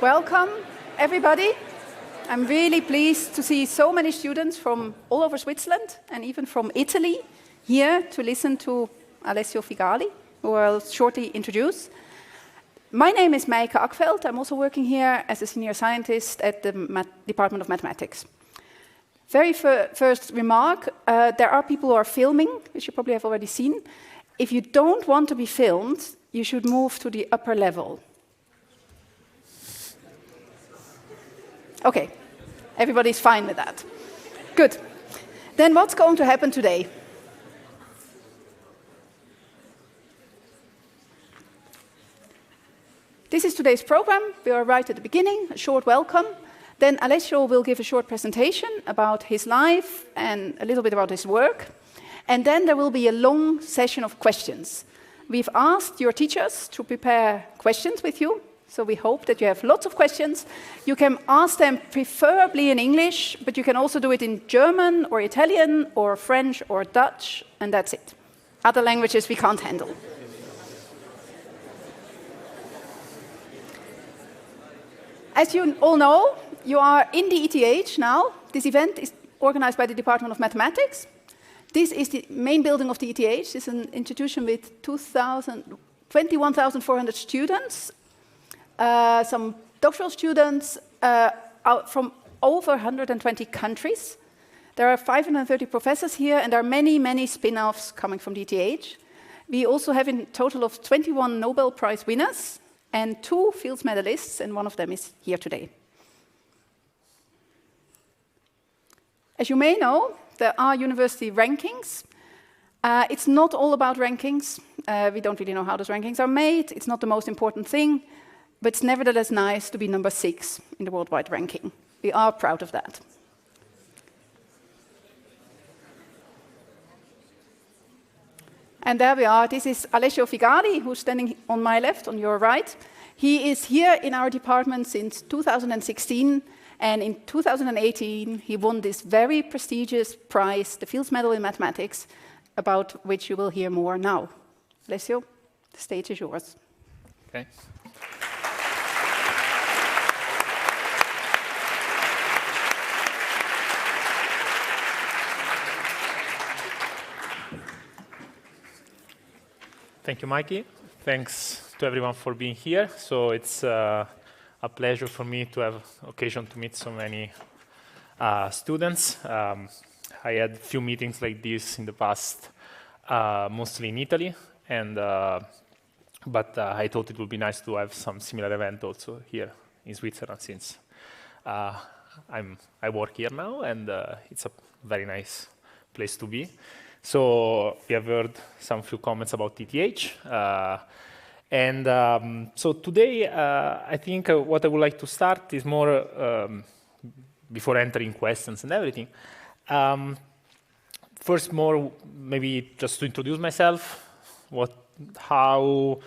Welcome, everybody. I'm really pleased to see so many students from all over Switzerland and even from Italy here to listen to Alessio Figalli, who I'll shortly introduce. My name is Meike Akveld. I'm also working here as a senior scientist at the Department of Mathematics. Very first remark, there are people who are filming, which you probably have already seen. If you don't want to be filmed, you should move to the upper level. Okay, everybody's fine with that. Good. Then what's going to happen today? This is today's program. We are right at the beginning, a short welcome. Then Alessio will give a short presentation about his life and a little bit about his work. And then there will be a long session of questions. We've asked your teachers to prepare questions with you. So we hope that you have lots of questions. You can ask them preferably in English, but you can also do it in German or Italian or French or Dutch, and that's it. Other languages we can't handle. As you all know, you are in the ETH now. This event is organized by the Department of Mathematics. This is the main building of the ETH. It's an institution with 21,400 students. Some doctoral students out from over 120 countries. There are 530 professors here, and there are many, many spin-offs coming from the ETH. We also have in total of 21 Nobel Prize winners and 2 Fields medalists, and one of them is here today. As you may know, there are university rankings. It's not all about rankings. We don't really know how those rankings are made. It's not the most important thing. But it's nevertheless nice to be number 6 in the worldwide ranking. We are proud of that. And there we are. This is Alessio Figalli, who's standing on my left, on your right. He is here in our department since 2016, and in 2018 he won this very prestigious prize, the Fields Medal in Mathematics, about which you will hear more now. Alessio, the stage is yours. Okay. Thank you, Mikey. Thanks to everyone for being here. So it's a pleasure for me to have occasion to meet so many students. I had a few meetings like this in the past, mostly in Italy, and but I thought it would be nice to have some similar event also here in Switzerland, since I work here now, and it's a very nice place to be. So we have heard some few comments about ETH. So today, I think what I would like to start is more, before entering questions and everything, first more maybe just to introduce myself, tell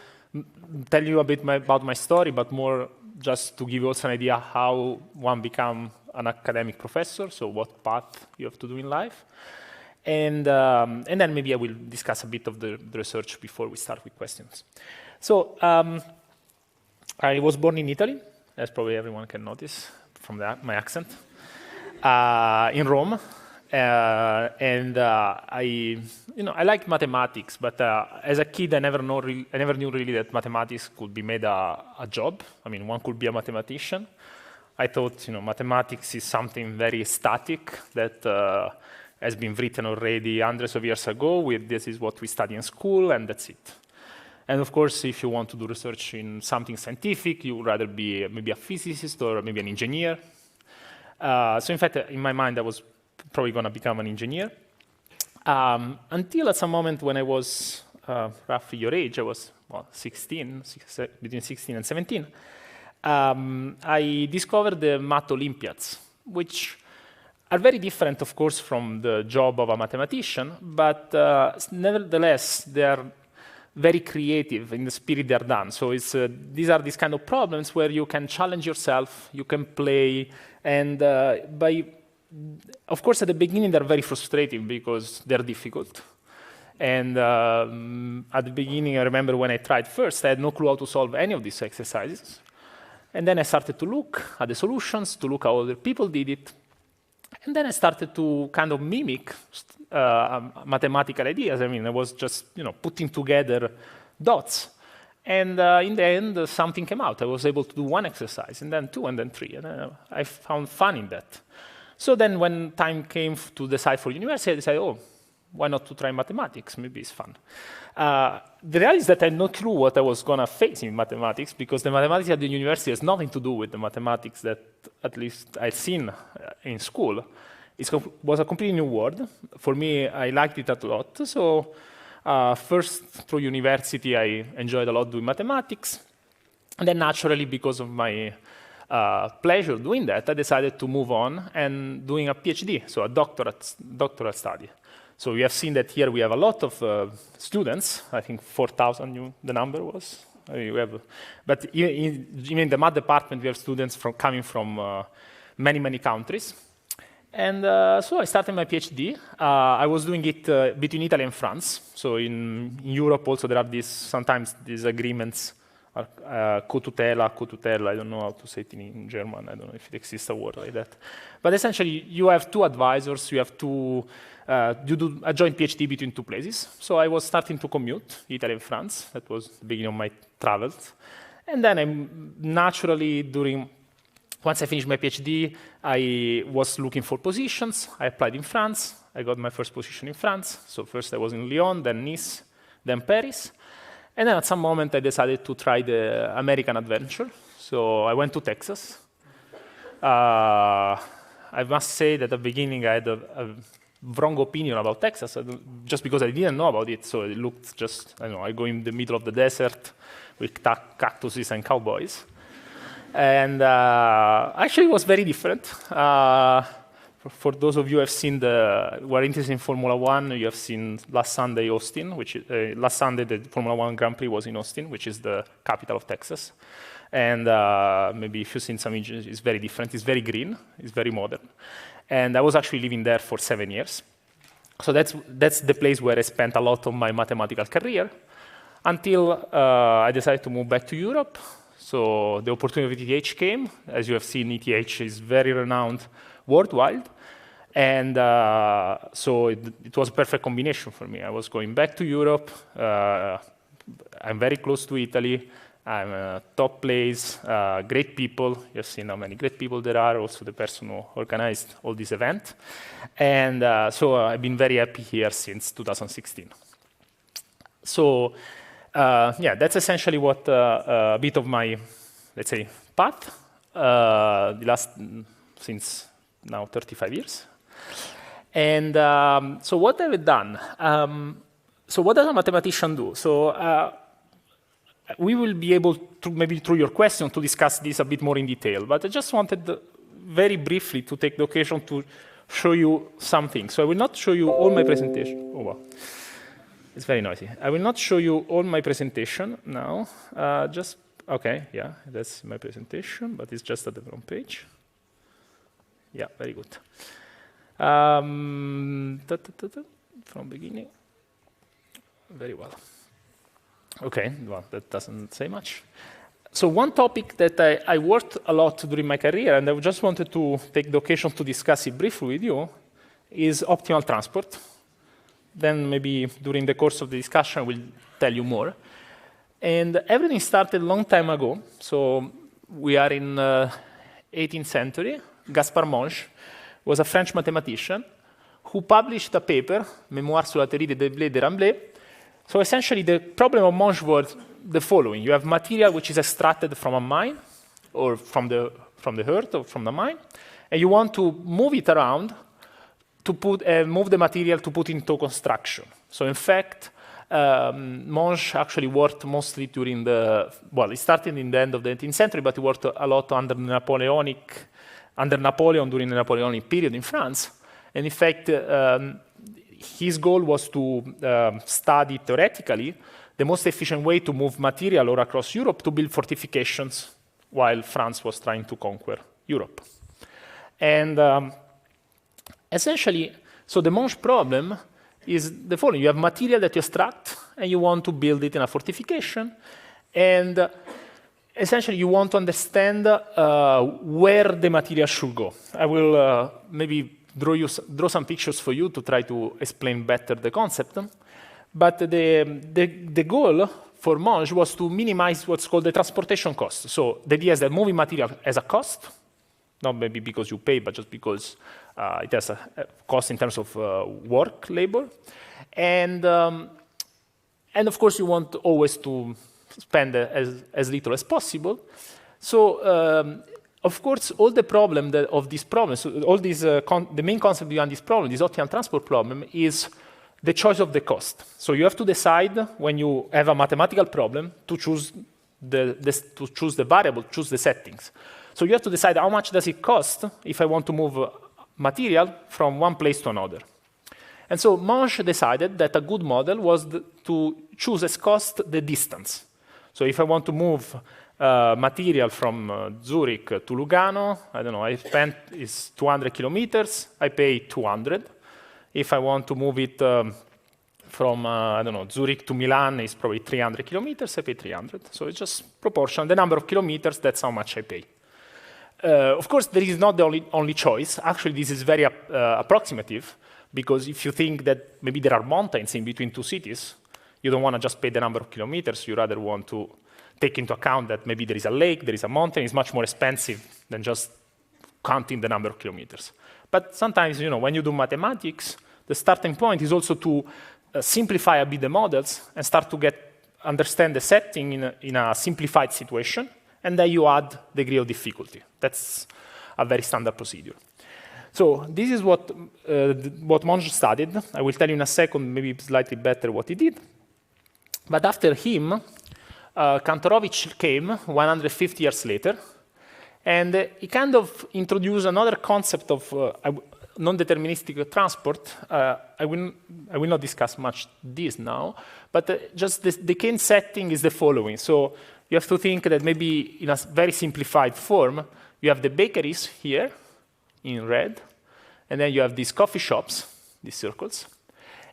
you a bit about my story, but more just to give you also an idea how one becomes an academic professor, so what path you have to do in life. And then maybe I will discuss a bit of the research before we start with questions. So I was born in Italy, as probably everyone can notice from my accent, in Rome. I liked mathematics, but as a kid, I never knew really that mathematics could be made a job. I mean, one could be a mathematician. I thought, mathematics is something very static that has been written already hundreds of years ago. This is what we study in school, and that's it. And of course, if you want to do research in something scientific, you would rather be maybe a physicist or maybe an engineer. So in fact, in my mind, I was probably going to become an engineer. Until at some moment when I was roughly your age, I was between 16 and 17, I discovered the Math Olympiads, which are very different, of course, from the job of a mathematician, but nevertheless, they are very creative in the spirit they are done. So these are these kind of problems where you can challenge yourself, you can play, and of course, at the beginning, they're very frustrating because they're difficult. And at the beginning, I remember when I tried first, I had no clue how to solve any of these exercises. And then I started to look at the solutions, to look how other people did it. And then I started to kind of mimic mathematical ideas. I mean, I was just putting together dots. And in the end, something came out. I was able to do one exercise, and then two, and then three. And I found fun in that. So then when time came to decide for university, I decided, oh, why not to try mathematics? Maybe it's fun. The reality is that I had no clue what I was going to face in mathematics, because the mathematics at the university has nothing to do with the mathematics that at least I'd seen in school. It was a completely new world. For me, I liked it a lot. So first, through university, I enjoyed a lot doing mathematics. And then naturally, because of my pleasure doing that, I decided to move on and doing a PhD, so a doctorate study. So we have seen that here we have a lot of students. I think 4,000, the number was. But even in the math department, we have students coming from many, many countries. And so I started my PhD. I was doing it between Italy and France. So in Europe also there are sometimes these agreements, co-tutela, I don't know how to say it in German. I don't know if it exists a word like that. But essentially you have two advisors, you do a joint PhD between two places. So I was starting to commute, Italy and France. That was the beginning of my travels. And then once I finished my PhD, I was looking for positions. I applied in France. I got my first position in France. So first I was in Lyon, then Nice, then Paris. And then at some moment I decided to try the American adventure. So I went to Texas. I must say that at the beginning I had a wrong opinion about Texas, just because I didn't know about it. So it looked just, I go in the middle of the desert with cactuses and cowboys. And actually it was very different. For those of you who are interested in Formula One, you have seen last Sunday Austin, last Sunday the Formula One Grand Prix was in Austin, which is the capital of Texas. And maybe if you've seen some images, it's very different. It's very green. It's very modern. And I was actually living there for 7 years. So that's the place where I spent a lot of my mathematical career until I decided to move back to Europe. So the opportunity of ETH came. As you have seen, ETH is very renowned worldwide. And so it was a perfect combination for me. I was going back to Europe. I'm very close to Italy. I'm a top place, great people. You've seen how many great people there are, also the person who organized all this event. And so I've been very happy here since 2016. So yeah, that's essentially what a bit of my, let's say, path, since now 35 years. And so what have I done? So what does a mathematician do? So we will be able to, maybe through your question, to discuss this a bit more in detail. But I just wanted very briefly to take the occasion to show you something. So I will not show you all my presentation. Oh, wow. It's very noisy. I will not show you all my presentation now. OK, yeah, that's my presentation, but it's just at the front page. Yeah, very good. From beginning. Very well. OK, well, that doesn't say much. So one topic that I worked a lot during my career, and I just wanted to take the occasion to discuss it briefly with you, is optimal transport. Then maybe during the course of the discussion, I will tell you more. And everything started a long time ago. So we are in 18th century. Gaspard Monge was a French mathematician who published a paper, Mémoire sur la théorie des déblais et des remblais. So essentially, the problem of Monge was the following. You have material which is extracted from a mine, or from the earth, or from the mine, and you want to move it around to move the material to put into construction. So in fact, Monge actually worked mostly during it started in the end of the 18th century, but he worked a lot under Napoleon during the Napoleonic period in France. And in fact, his goal was to study theoretically the most efficient way to move material all across Europe to build fortifications while France was trying to conquer Europe. And essentially, so the Monge problem is the following. You have material that you extract, and you want to build it in a fortification. And essentially, you want to understand where the material should go. I will maybe draw some pictures for you to try to explain better the concept. But the goal for Monge was to minimize what's called the transportation cost. So the idea is that moving material has a cost, not maybe because you pay, but just because it has a cost in terms of work, labor. And of course, you want always to spend as little as possible. So, of course, all the problem of this problem, so all these, the main concept behind this problem, this optimal transport problem, is the choice of the cost. So you have to decide when you have a mathematical problem to choose the variable, choose the settings. So you have to decide how much does it cost if I want to move material from one place to another. And so Monge decided that a good model was to choose as cost the distance. So if I want to move material from Zurich to Lugano, I don't know, I spent is 200 kilometers, I pay 200. If I want to move it from, I don't know, Zurich to Milan, it's probably 300 kilometers, I pay 300. So it's just proportional. The number of kilometers, that's how much I pay. Of course, there is not the only choice. Actually, this is very approximative, because if you think that maybe there are mountains in between two cities, you don't want to just pay the number of kilometers. You rather want to take into account that maybe there is a lake, there is a mountain. It's much more expensive than just counting the number of kilometers. But sometimes, when you do mathematics, the starting point is also to simplify a bit the models and start to understand the setting in a simplified situation, and then you add degree of difficulty. That's a very standard procedure. So this is what Monge studied. I will tell you in a second, maybe slightly better what he did. But after him, Kantorovich came 150 years later, and he kind of introduced another concept of non-deterministic transport. I will not discuss much this now, but just the key setting is the following. So you have to think that maybe in a very simplified form, you have the bakeries here in red, and then you have these coffee shops, these circles.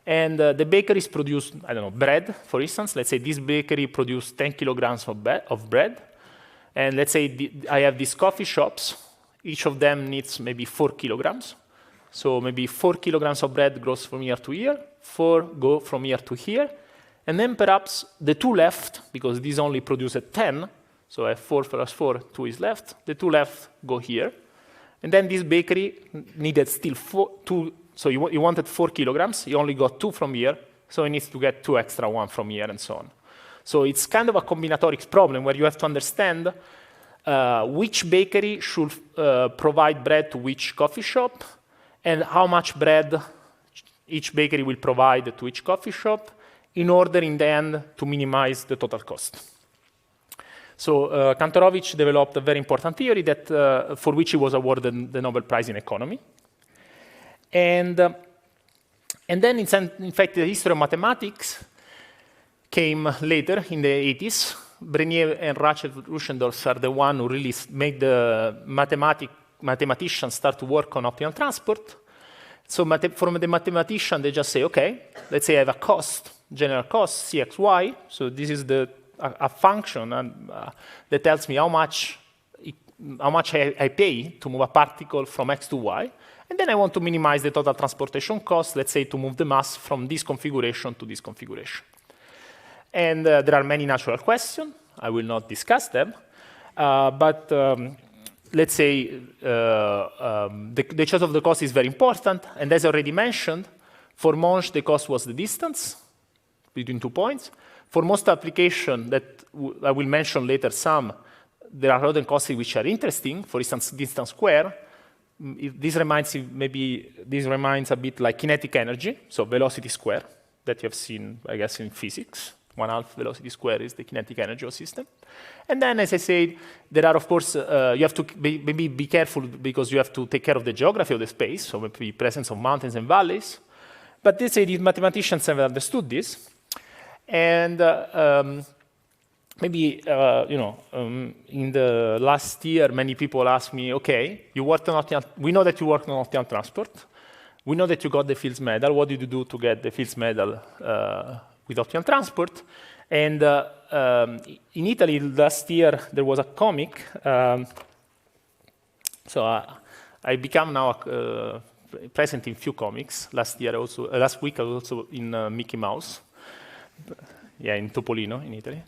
And the bakeries produce, I don't know, bread, for instance. Let's say this bakery produced 10 kilograms of bread. And let's say I have these coffee shops. Each of them needs maybe 4 kilograms. So maybe 4 kilograms of bread goes from here to here, 4 go from here to here. And then perhaps the 2 left, because these only produce 10, so I have 4 plus 4, 2 is left. The 2 left go here. And then this bakery needed still 2, so he wanted 4 kilograms. He only got 2 from here, so he needs to get 2 extra, 1 from here, and so on. So it's kind of a combinatorics problem where you have to understand which bakery should provide bread to which coffee shop, and how much bread each bakery will provide to each coffee shop in order, in the end, to minimize the total cost. So Kantorovich developed a very important theory that, for which he was awarded the Nobel Prize in Economy. And then, in fact, the history of mathematics came later, in the 80s. Brenier and Rachel Ruschendorf are the one who really made the mathematicians start to work on optimal transport. So from the mathematician, they just say, OK, let's say I have a cost, general cost, Cxy. So this is a function that tells me how much I pay to move a particle from X to Y. And then I want to minimize the total transportation cost, let's say, to move the mass from this configuration to this configuration. And there are many natural questions. I will not discuss them. But let's say the choice of the cost is very important. And as I already mentioned, for Monge, the cost was the distance between 2 points. For most applications that I will mention later some, there are other costs which are interesting. For instance, distance square. This reminds a bit like kinetic energy, so velocity square, that you have seen, I guess, in physics. 1/2 velocity square is the kinetic energy of a system. And then, as I said, there are, of course, you have to maybe be careful because you have to take care of the geography of the space, so maybe presence of mountains and valleys. But let's say these mathematicians have understood this. And maybe, in the last year, many people asked me, OK, we know that you worked on optimal transport. We know that you got the Fields Medal. What did you do to get the Fields Medal with optimal transport? And in Italy last year there was a comic. I become now present in few comics. Last week I was also in Mickey Mouse. Yeah, in Topolino in Italy.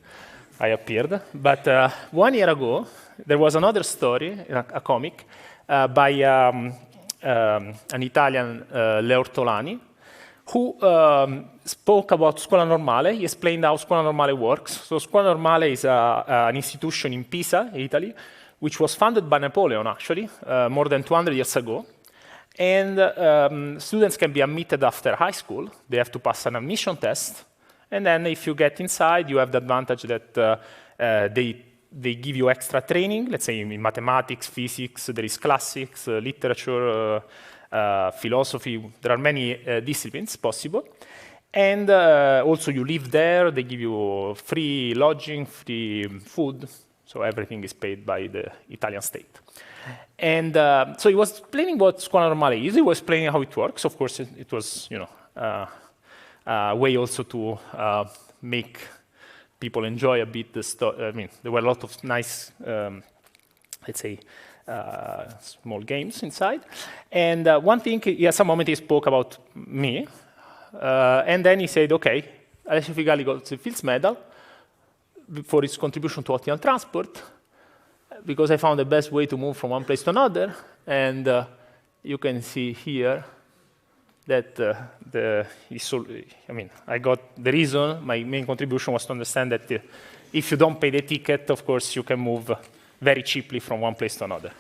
I appeared. But 1 year ago, there was another story, a comic, by an Italian, Leo Ortolani, who spoke about Scuola Normale. He explained how Scuola Normale works. So Scuola Normale is an institution in Pisa, Italy, which was founded by Napoleon, actually, more than 200 years ago. And students can be admitted after high school. They have to pass an admission test. And then if you get inside, you have the advantage that they give you extra training, let's say in mathematics, physics, there is classics, literature, philosophy. There are many disciplines possible. And also you live there, they give you free lodging, free food, so everything is paid by the Italian state. And so he was explaining what Scuola Normale is, he was explaining how it works. Of course, it was, a way also to make people enjoy a bit the story. I mean, there were a lot of nice, let's say, small games inside. And one thing, at some moment he spoke about me, and then he said, okay, Alessio Figalli got the Fields Medal for his contribution to ocean transport, because I found the best way to move from one place to another. And you can see here that I got the reason. My main contribution was to understand that if you don't pay the ticket, of course, you can move very cheaply from one place to another.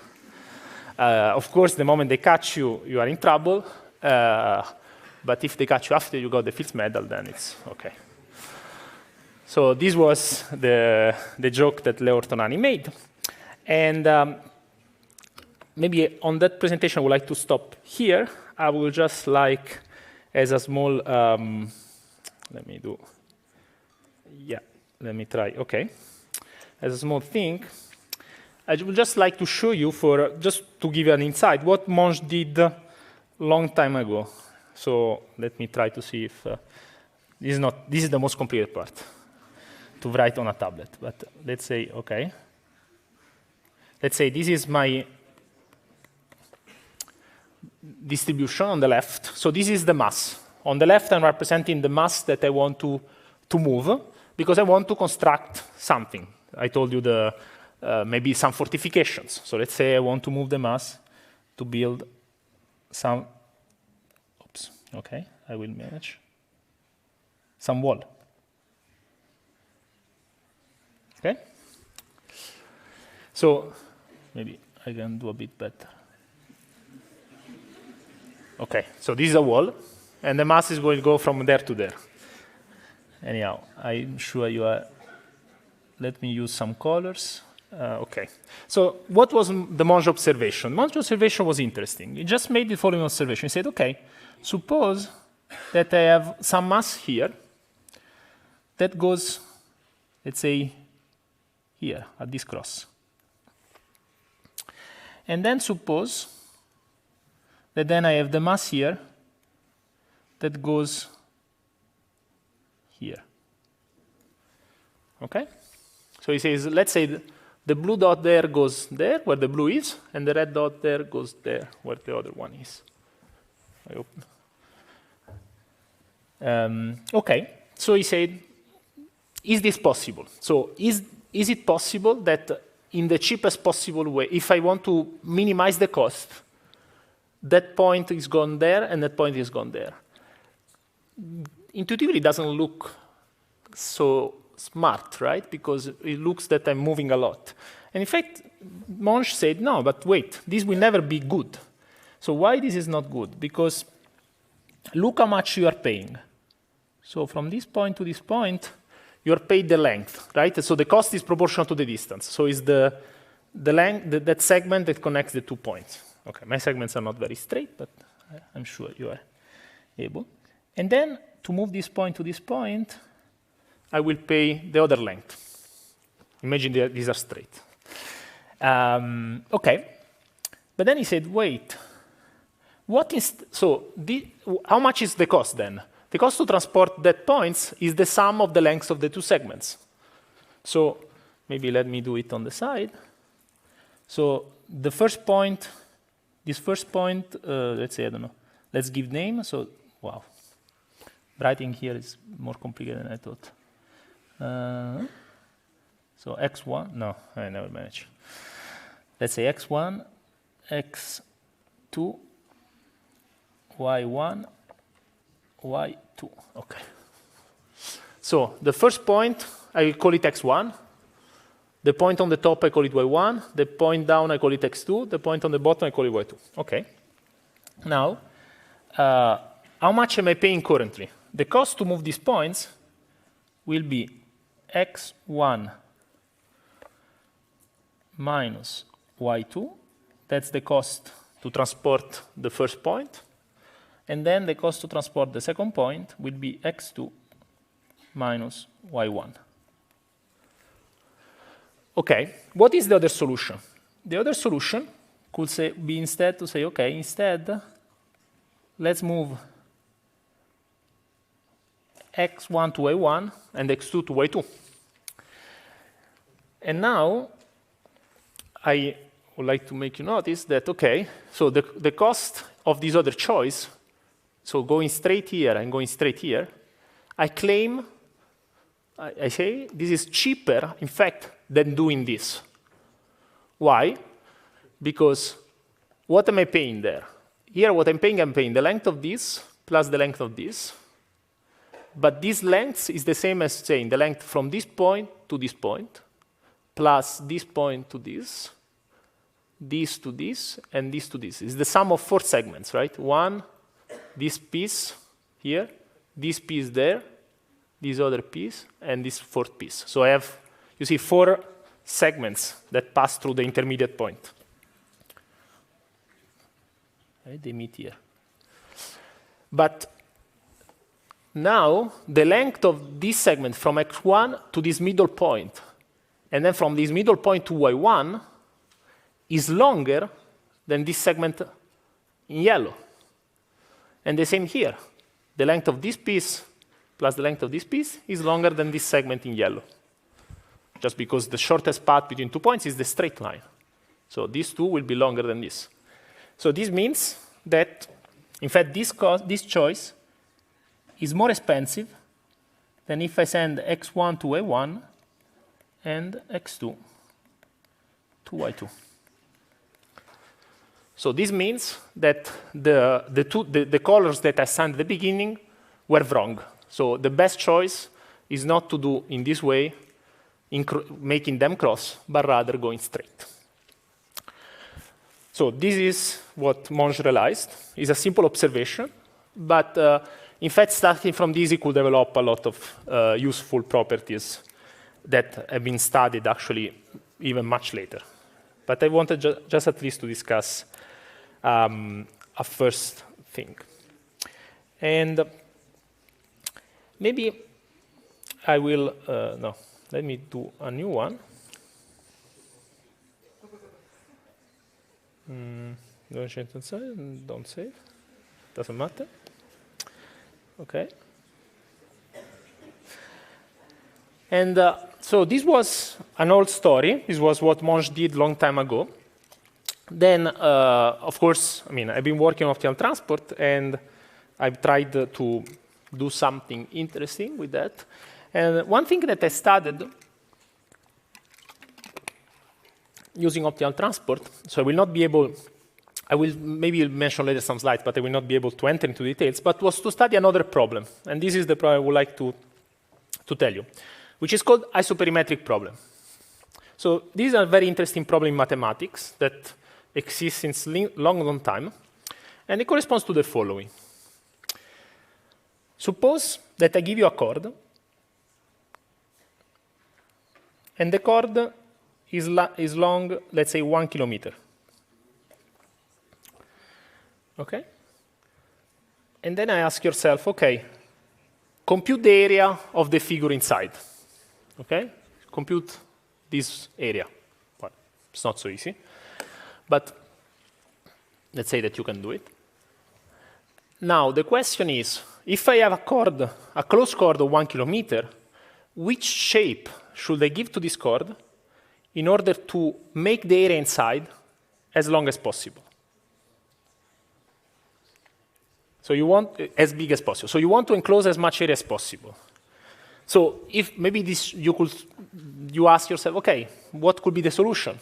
Of course, the moment they catch you, you are in trouble. But if they catch you after you got the Fields Medal, then it's okay. So this was the joke that Leo Ortolani made. And maybe on that presentation, I would like to stop here. I will just like, as a small, let me try, okay. As a small thing, I would just like to show you, just to give you an insight, what Monge did a long time ago. So let me try to see if, this is the most complicated part, to write on a tablet. But let's say, okay. Let's say this is my distribution on the left. So this is the mass. On the left, I'm representing the mass that I want to move, because I want to construct something. I told you maybe some fortifications. So let's say I want to move the mass to build some, oops, okay, I will manage, some wall. Okay? So maybe I can do a bit better. Okay, so this is a wall, and the mass is going to go from there to there. Anyhow, I'm sure you are, let me use some colors. Okay, so what was the Monge observation? Monge observation was interesting. He just made the following observation. He said, okay, suppose that I have some mass here that goes, let's say, here, at this cross. And then suppose that then I have the mass here that goes here. Okay? So he says, let's say the blue dot there goes there, where the blue is, and the red dot there goes there, where the other one is. I hope. Okay, so he said, is this possible? So is it possible that in the cheapest possible way, if I want to minimize the cost, that point is gone there and that point is gone there? Intuitively, it doesn't look so smart, right? Because it looks that I'm moving a lot. And in fact, Monge said, no, but wait, this will never be good. So why this is not good? Because look how much you are paying. So from this point to this point, you are paid the length, right? So the cost is proportional to the distance. So it's the length, that segment that connects the 2 points. Okay, my segments are not very straight, but I'm sure you are able. And then to move this point to this point, I will pay the other length. Imagine these are straight. Okay, but then he said, wait, how much is the cost then? The cost to transport that points is the sum of the lengths of the 2 segments. So maybe let me do it on the side. So the first point, this first point, let's say, I don't know, let's give name. So, wow, writing here is more complicated than I thought. So x1, no, I never manage. Let's say x1, x2, y1, y2, okay. So the first point, I will call it x1. The point on the top, I call it y1. The point down, I call it x2. The point on the bottom, I call it y2. Okay. Now, how much am I paying currently? The cost to move these points will be x1 minus y2. That's the cost to transport the first point. And then the cost to transport the second point will be x2 minus y1. Okay, what is the other solution? The other solution could be instead to say, okay, instead, let's move x1 to y1 and x2 to y2. And now, I would like to make you notice that, okay, so the cost of this other choice, so going straight here and going straight here, I claim, I say, this is cheaper, in fact, than doing this. Why? Because what am I paying there? Here, what I'm paying the length of this plus the length of this. But this length is the same as saying the length from this point to this point, plus this point to this to this, and this to this. It's the sum of 4 segments, right? One, this piece here, this piece there, this other piece, and this fourth piece. So I have, you see, 4 segments that pass through the intermediate point. Right, they meet here. But now, the length of this segment from x1 to this middle point, and then from this middle point to y1, is longer than this segment in yellow. And the same here. The length of this piece plus the length of this piece is longer than this segment in yellow. Just because the shortest path between 2 points is the straight line. So these 2 will be longer than this. So this means that, in fact, this choice is more expensive than if I send x1 to y1 and x2 to y2. So this means that the colors that I assigned at the beginning were wrong. So the best choice is not to do in this way, making them cross, but rather going straight. So this is what Monge realized. It's a simple observation, but in fact, starting from this, he could develop a lot of useful properties that have been studied actually even much later. But I wanted just at least to discuss a first thing. And maybe I will, no, let me do a new one. Don't save, doesn't matter. Okay. And so this was an old story. This was what Monge did a long time ago. Then, of course, I mean, I've been working on optimal transport, and I've tried to do something interesting with that. And one thing that I studied using optimal transport, so I will not be able, I will maybe mention later some slides, but I will not be able to enter into details, but was to study another problem. And this is the problem I would like to tell you, which is called isoperimetric problem. So this is a very interesting problem in mathematics that exists since long time, and it corresponds to the following. Suppose that I give you a chord, and the chord is long, let's say, 1 kilometer. Okay? And then I ask yourself, okay, compute the area of the figure inside. Okay? Compute this area. Well, it's not so easy. But let's say that you can do it. Now, the question is, if I have a chord, a closed chord of 1 kilometer, which shape should I give to this cord in order to make the area inside as long as possible? So you want as big as possible. So you want to enclose as much area as possible. So if maybe this, you ask yourself, okay, what could be the solution?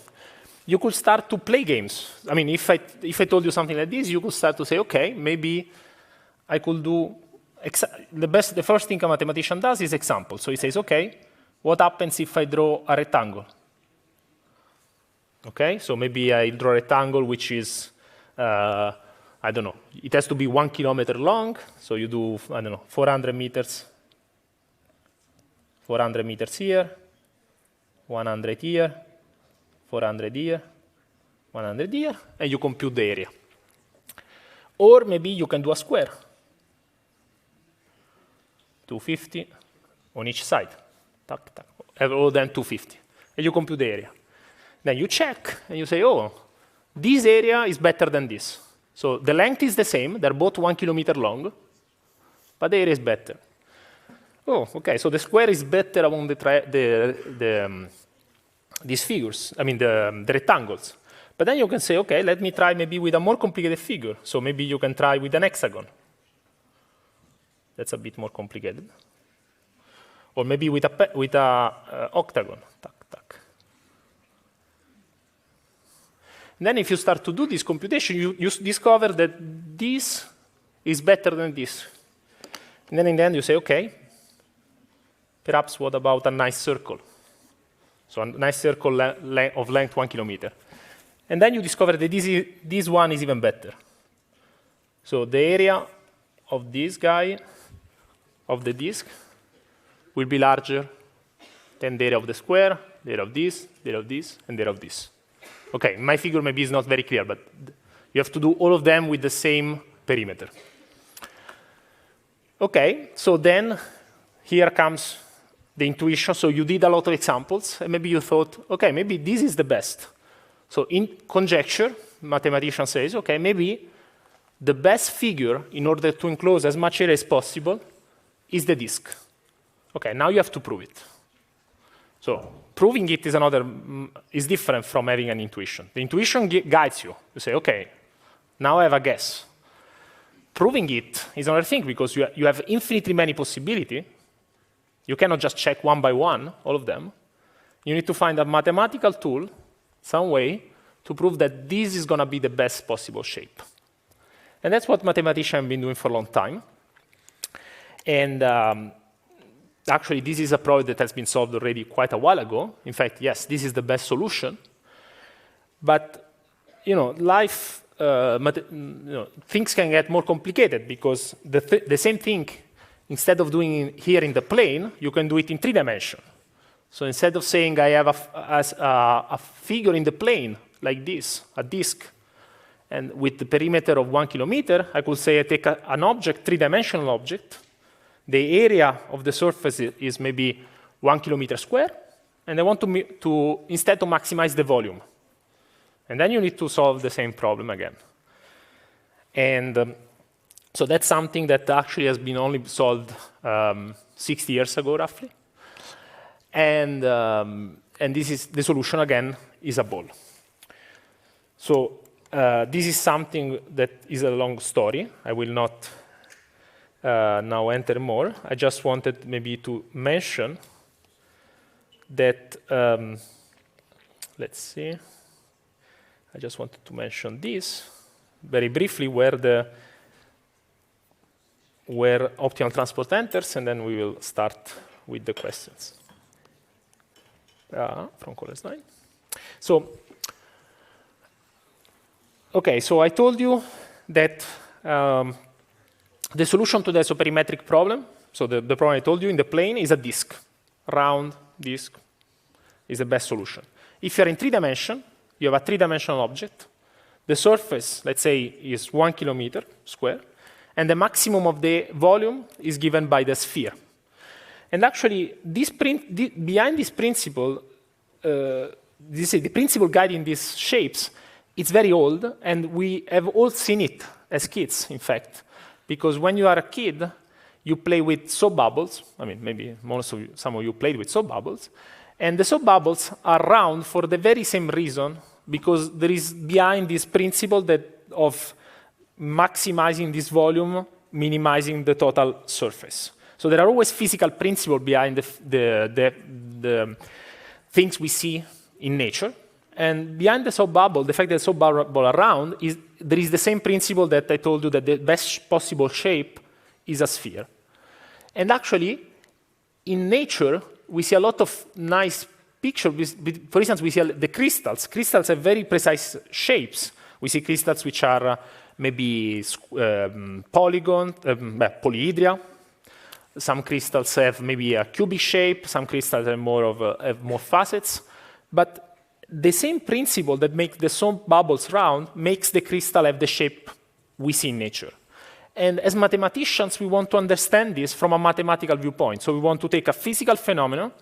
You could start to play games. I mean, if I told you something like this, you could start to say, okay, maybe I could do the first thing a mathematician does is example. So he says, okay, what happens if I draw a rectangle? Okay, so maybe I draw a rectangle which is, I don't know, it has to be 1 kilometer long. So you do, I don't know, 400 meters. 400 meters here, 100 here, 400 here, 100 here, and you compute the area. Or maybe you can do a square. 250 on each side. Tac, tac. All then 250. And you compute the area. Then you check, and you say, oh, this area is better than this. So the length is the same. They're both 1 kilometer long, but the area is better. Oh, okay, so the square is better among these figures, I mean the rectangles. But then you can say, okay, let me try maybe with a more complicated figure. So maybe you can try with an hexagon. That's a bit more complicated. Or maybe with a octagon. Tac, tac. And then if you start to do this computation, you discover that this is better than this. And then in the end you say, okay, perhaps what about a nice circle? So a nice circle of length 1 kilometer. And then you discover that this one is even better. So the area of this guy, of the disk, will be larger than the area of the square, the area of this, the area of this, and the area of this. Okay, my figure maybe is not very clear, but you have to do all of them with the same perimeter. Okay, so then here comes the intuition. So you did a lot of examples, and maybe you thought, okay, maybe this is the best. So in conjecture, mathematician says, okay, maybe the best figure in order to enclose as much area as possible is the disk. Okay, now you have to prove it. So proving it is different from having an intuition. The intuition guides you. You say, okay, now I have a guess. Proving it is another thing because you have infinitely many possibilities. You cannot just check one by one, all of them. You need to find a mathematical tool, some way, to prove that this is going to be the best possible shape. And that's what mathematicians have been doing for a long time. And actually, this is a problem that has been solved already quite a while ago. In fact, yes, this is the best solution. But life, things can get more complicated because the same thing, instead of doing it here in the plane, you can do it in 3 dimensions. So instead of saying I have a figure in the plane like this, a disk, and with the perimeter of 1 kilometer, I could say I take an object, 3-dimensional object. The area of the surface is maybe 1 kilometer square, and I want to instead to maximize the volume. And then you need to solve the same problem again. And so that's something that actually has been only solved 60 years ago, roughly. And this is the solution again is a ball. So this is something that is a long story. I will not now enter more. I just wanted maybe to mention that, let's see. I just wanted to mention this very briefly where optimal transport enters, and then we will start with the questions from Cole's line. So, okay, so I told you that the solution to the isoperimetric problem, so the problem I told you in the plane is a disk. Round disk is the best solution. If you're in 3 dimensions, you have a 3-dimensional object. The surface, let's say, is 1 kilometer square, and the maximum of the volume is given by the sphere. And actually, behind this principle, the principle guiding these shapes, it's very old, and we have all seen it as kids, in fact. Because when you are a kid, you play with soap bubbles. I mean, maybe some of you played with soap bubbles. And the soap bubbles are round for the very same reason, because there is behind this principle of maximizing this volume, minimizing the total surface. So there are always physical principles behind the things we see in nature. And behind the soap bubble, the fact that the soap bubble are round, there is the same principle that I told you, that the best possible shape is a sphere. And actually, in nature, we see a lot of nice pictures. For instance, we see the crystals. Crystals have very precise shapes. We see crystals which are maybe polyhedra. Some crystals have maybe a cubic shape. Some crystals have more facets. But the same principle that makes the soap bubbles round makes the crystal have the shape we see in nature. And as mathematicians, we want to understand this from a mathematical viewpoint. So we want to take a physical phenomenon,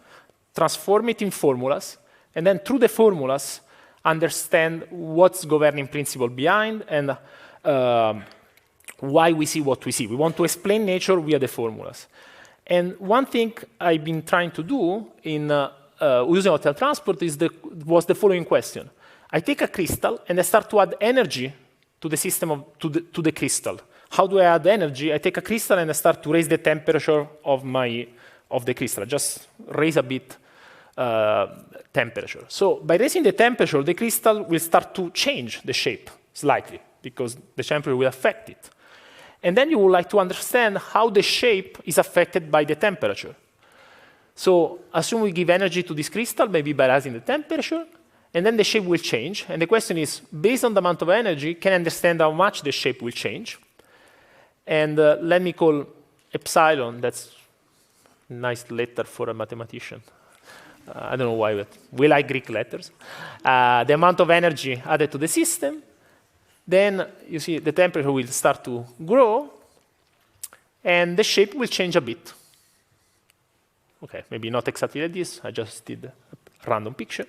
transform it in formulas, and then through the formulas, understand what's governing principle behind and why we see what we see. We want to explain nature via the formulas. And one thing I've been trying to do in using hotel transport was the following question. I take a crystal and I start to add energy to the system to the crystal. How do I add energy? I take a crystal and I start to raise the temperature of the crystal. I just raise a bit temperature. So by raising the temperature, the crystal will start to change the shape slightly because the temperature will affect it. And then you would like to understand how the shape is affected by the temperature. So assume we give energy to this crystal, maybe by raising the temperature, and then the shape will change. And the question is, based on the amount of energy, can I understand how much the shape will change? And let me call epsilon, that's a nice letter for a mathematician. I don't know why, but we like Greek letters. The amount of energy added to the system. Then you see the temperature will start to grow, and the shape will change a bit. Okay, maybe not exactly like this. I just did a random picture.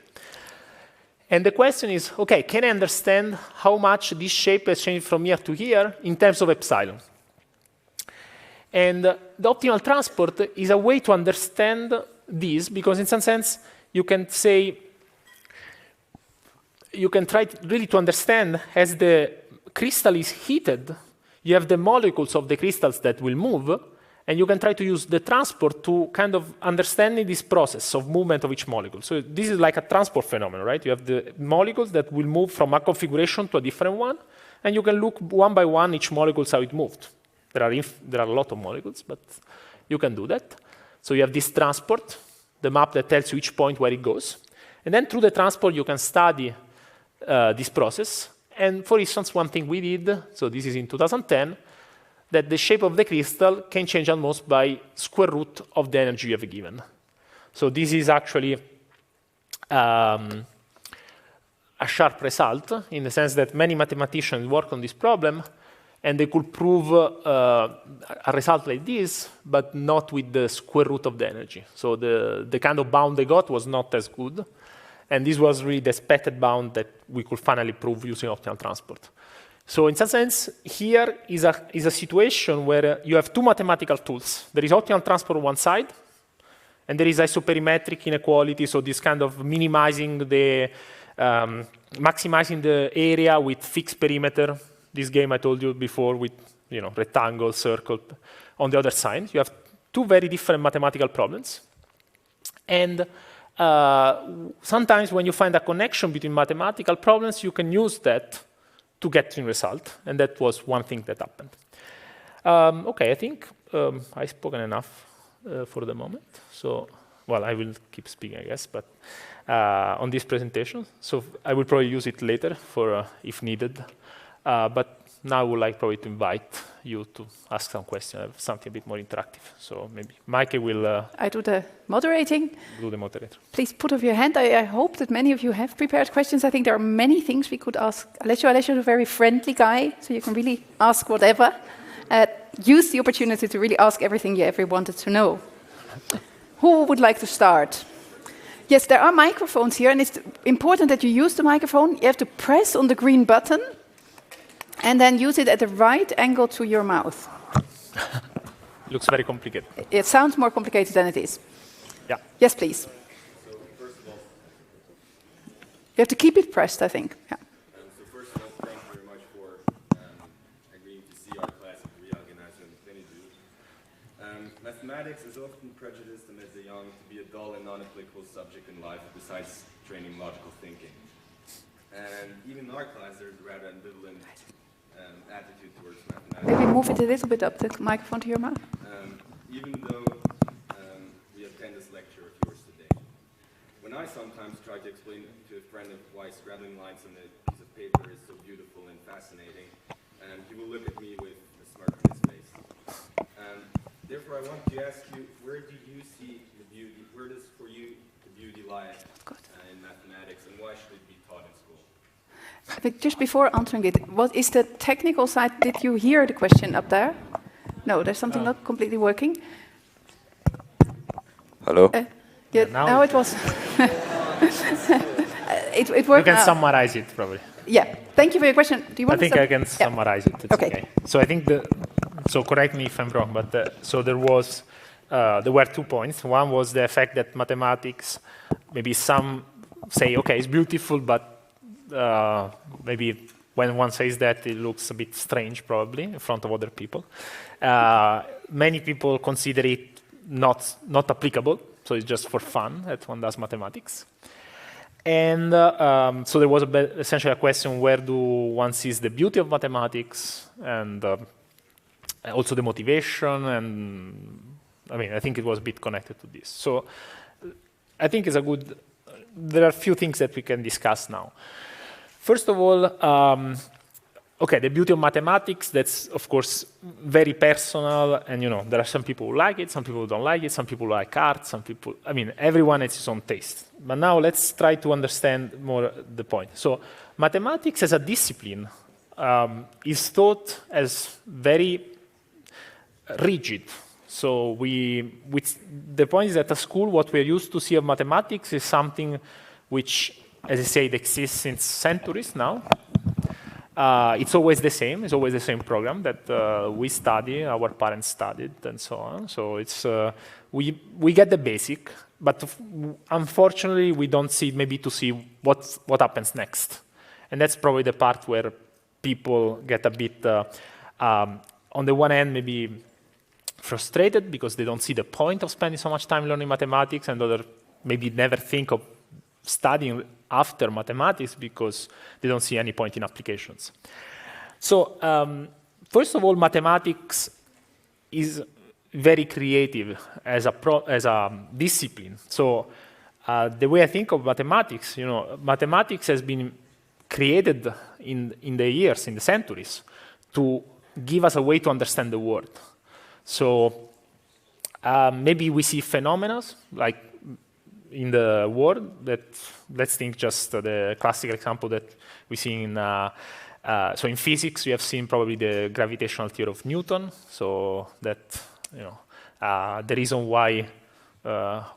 And the question is, okay, can I understand how much this shape has changed from here to here in terms of epsilon? And the optimal transport is a way to understand this, because in some sense, you can say, you can try really to understand as the crystal is heated, you have the molecules of the crystals that will move, and you can try to use the transport to kind of understanding this process of movement of each molecule. So this is like a transport phenomenon, right? You have the molecules that will move from a configuration to a different one, and you can look one by one each molecule how it moved. There are a lot of molecules, but you can do that. So you have this transport, the map that tells you each point where it goes. And then through the transport, you can study this process. And for instance, one thing we did, so this is in 2010, that the shape of the crystal can change almost by square root of the energy you have given. So this is actually a sharp result in the sense that many mathematicians work on this problem, and they could prove a result like this, but not with the square root of the energy. So the kind of bound they got was not as good. And this was really the expected bound that we could finally prove using optimal transport. So in some sense, here is a situation where you have two mathematical tools. There is optimal transport on one side, and there is isoperimetric inequality, so this kind of minimizing the, maximizing the area with fixed perimeter. This game I told you before with rectangle, circle. On the other side, you have two very different mathematical problems. And sometimes when you find a connection between mathematical problems, you can use that to get a result. And that was one thing that happened. Okay, I think I've spoken enough for the moment. So, well, I will keep speaking, I guess, but on this presentation. So I will probably use it later for if needed. But now I would like probably to invite you to ask some questions, something a bit more interactive. So maybe Mike will... I do the moderating. Do the moderator. Please put up your hand. I hope that many of you have prepared questions. I think there are many things we could ask. Alessio is a very friendly guy, so you can really ask whatever. Use the opportunity to really ask everything you ever wanted to know. Who would like to start? Yes, there are microphones here, and it's important that you use the microphone. You have to press on the green button, and then use it at the right angle to your mouth. looks very complicated. It sounds more complicated than it is. Yeah. Yes, please. So first of all, You have to keep it pressed, I think. Yeah. so first of all, thank you very much for agreeing to see our class at the Reorganization Infinity. Mathematics is often prejudiced amid the young to be a dull and non-applicable subject in life besides training logical thinking. And even in our class, there's a rather ambivalent attitude towards mathematics. Maybe move it a little bit up, the microphone to your mouth. Even though we attend this lecture of yours today. When I sometimes try to explain to a friend of why scribbling lines on a piece of paper is so beautiful and fascinating, he will look at me with a smirk on his face. Therefore, I want to ask you, where do you see the beauty, where does for you the beauty lie in mathematics, and why should it be taught in school? I think just before answering it, what is the technical side? Did you hear the question up there? No, there's something not completely working. Hello? Yeah, now it was. it worked. You can now. summarize it, probably. Yeah, thank you for your question. Do you want I think to I can summarize it. It's Okay. So I think so correct me if I'm wrong, but so there were 2 points. One was the fact that mathematics, maybe some say, okay, it's beautiful, but maybe when one says that, it looks a bit strange, probably, in front of other people. Many people consider it not applicable, so it's just for fun that one does mathematics. And so there was essentially a question, where do one sees the beauty of mathematics, and also the motivation, and I mean, I think it was a bit connected to this. So I think there are a few things that we can discuss now. First of all, okay, the beauty of mathematics, that's of course very personal, and there are some people who like it, some people who don't like it, some people like art, some people, I mean, everyone has his own taste. But now let's try to understand more the point. So mathematics as a discipline is thought as very rigid. So the point is that at school, what we're used to see of mathematics is something which, as I said, exists since centuries now. It's always the same. It's always the same program that we study, our parents studied, and so on. So it's we get the basic, but unfortunately, we don't see to see what happens next, and that's probably the part where people get a bit, on the one hand, maybe frustrated because they don't see the point of spending so much time learning mathematics, and other maybe never think of studying after mathematics because they don't see any point in applications. So first of all, mathematics is very creative as a discipline. So the way I think of mathematics, mathematics has been created in the years, in the centuries, to give us a way to understand the world. So maybe we see phenomena like in the world that, let's think just the classical example that we see in, so in physics, we have seen probably the gravitational theory of Newton. So that, the reason why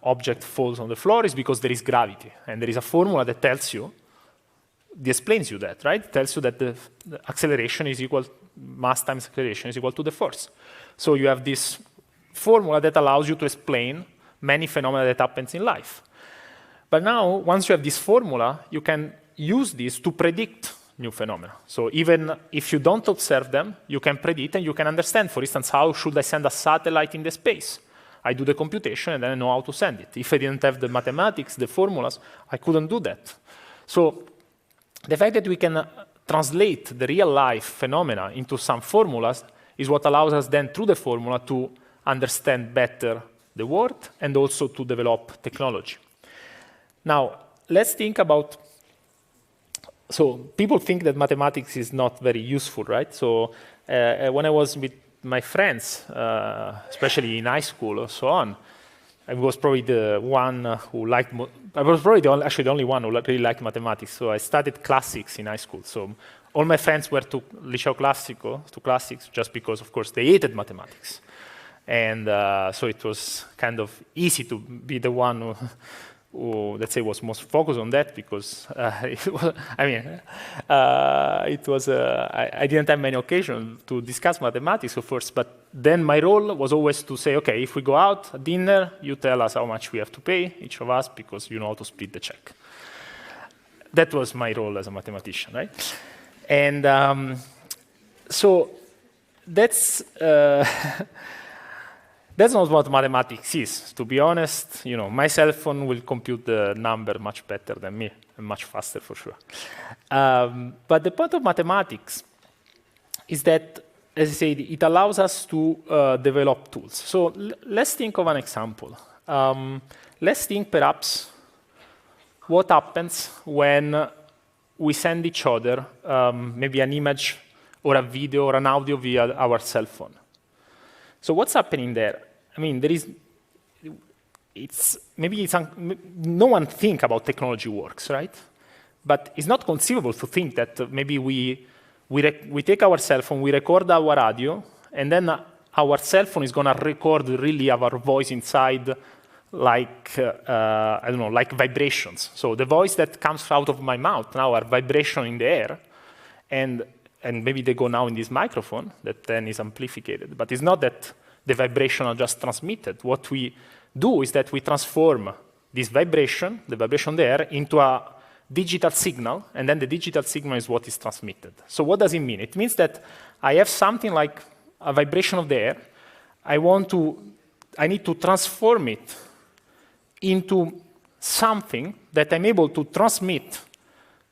object falls on the floor is because there is gravity. And there is a formula that tells you, explains you that, right? It tells you that the acceleration is equal, mass times acceleration is equal to the force. So you have this formula that allows you to explain many phenomena that happens in life. But now, once you have this formula, you can use this to predict new phenomena. So even if you don't observe them, you can predict and you can understand, for instance, how should I send a satellite in the space? I do the computation and then I know how to send it. If I didn't have the mathematics, the formulas, I couldn't do that. So the fact that we can translate the real life phenomena into some formulas is what allows us then, through the formula, to understand better the world and also to develop technology. Now, let's think about, so people think that mathematics is not very useful, right? So when I was with my friends, especially in high school or so on, I was probably the one who liked, I was probably actually the only one who really liked mathematics. So I studied classics in high school. So all my friends were to Liceo Classico, to classics, just because, of course, they hated mathematics. And so it was kind of easy to be the one let's say, was most focused on that because I didn't have many occasions to discuss mathematics at first, but then my role was always to say, okay, if we go out at dinner, you tell us how much we have to pay, each of us, because you know how to split the check. That was my role as a mathematician, right? And so that's that's not what mathematics is. To be honest, my cell phone will compute the number much better than me, and much faster for sure. But the point of mathematics is that, as I said, it allows us to develop tools. So let's think of an example. Let's think perhaps what happens when we send each other maybe an image or a video or an audio via our cell phone. So what's happening there? I mean, no one think about technology works, right? But it's not conceivable to think that maybe we take our cell phone, we record our audio, and then our cell phone is going to record really our voice inside like, I don't know, like vibrations. So the voice that comes out of my mouth now are vibration in the air, and maybe they go now in this microphone that then is amplified. But it's not that the vibration are just transmitted. What we do is that we transform this vibration, the vibration there, into a digital signal, and then the digital signal is what is transmitted. So what does it mean? It means that I have something like a vibration of the air. I need to transform it into something that I'm able to transmit,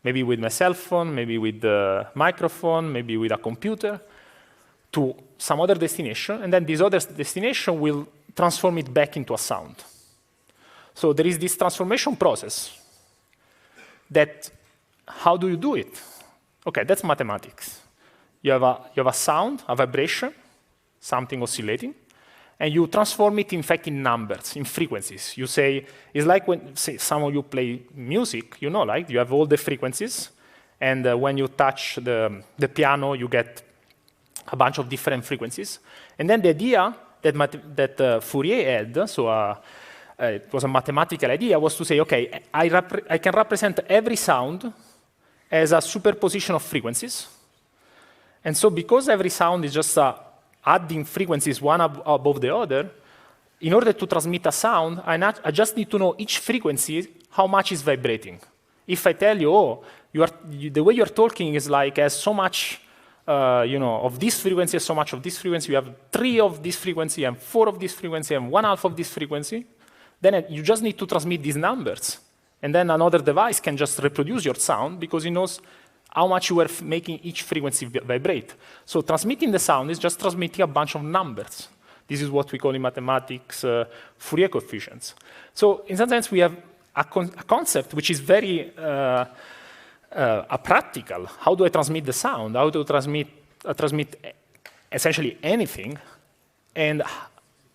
maybe with my cell phone, maybe with the microphone, maybe with a computer, to some other destination, and then this other destination will transform it back into a sound. So there is this transformation process that, how do you do it? Okay, that's mathematics. You have a sound, a vibration, something oscillating, and you transform it, in fact, in numbers, in frequencies. You say, it's like when, say, some of you play music, like you have all the frequencies, and when you touch the piano, you get a bunch of different frequencies. And then the idea that Fourier had, so it was a mathematical idea, was to say, okay, I can represent every sound as a superposition of frequencies. And so because every sound is just adding frequencies one above the other, in order to transmit a sound, I just need to know each frequency, how much is vibrating. If I tell you, the way you're talking is like as so much of this frequency, so much of this frequency, you have 3 of this frequency and 4 of this frequency and 1/2 of this frequency, then you just need to transmit these numbers. And then another device can just reproduce your sound because it knows how much you are making each frequency vibrate. So transmitting the sound is just transmitting a bunch of numbers. This is what we call in mathematics Fourier coefficients. So in some sense, we have a concept which is very practical. How do I transmit the sound? How to transmit essentially anything? And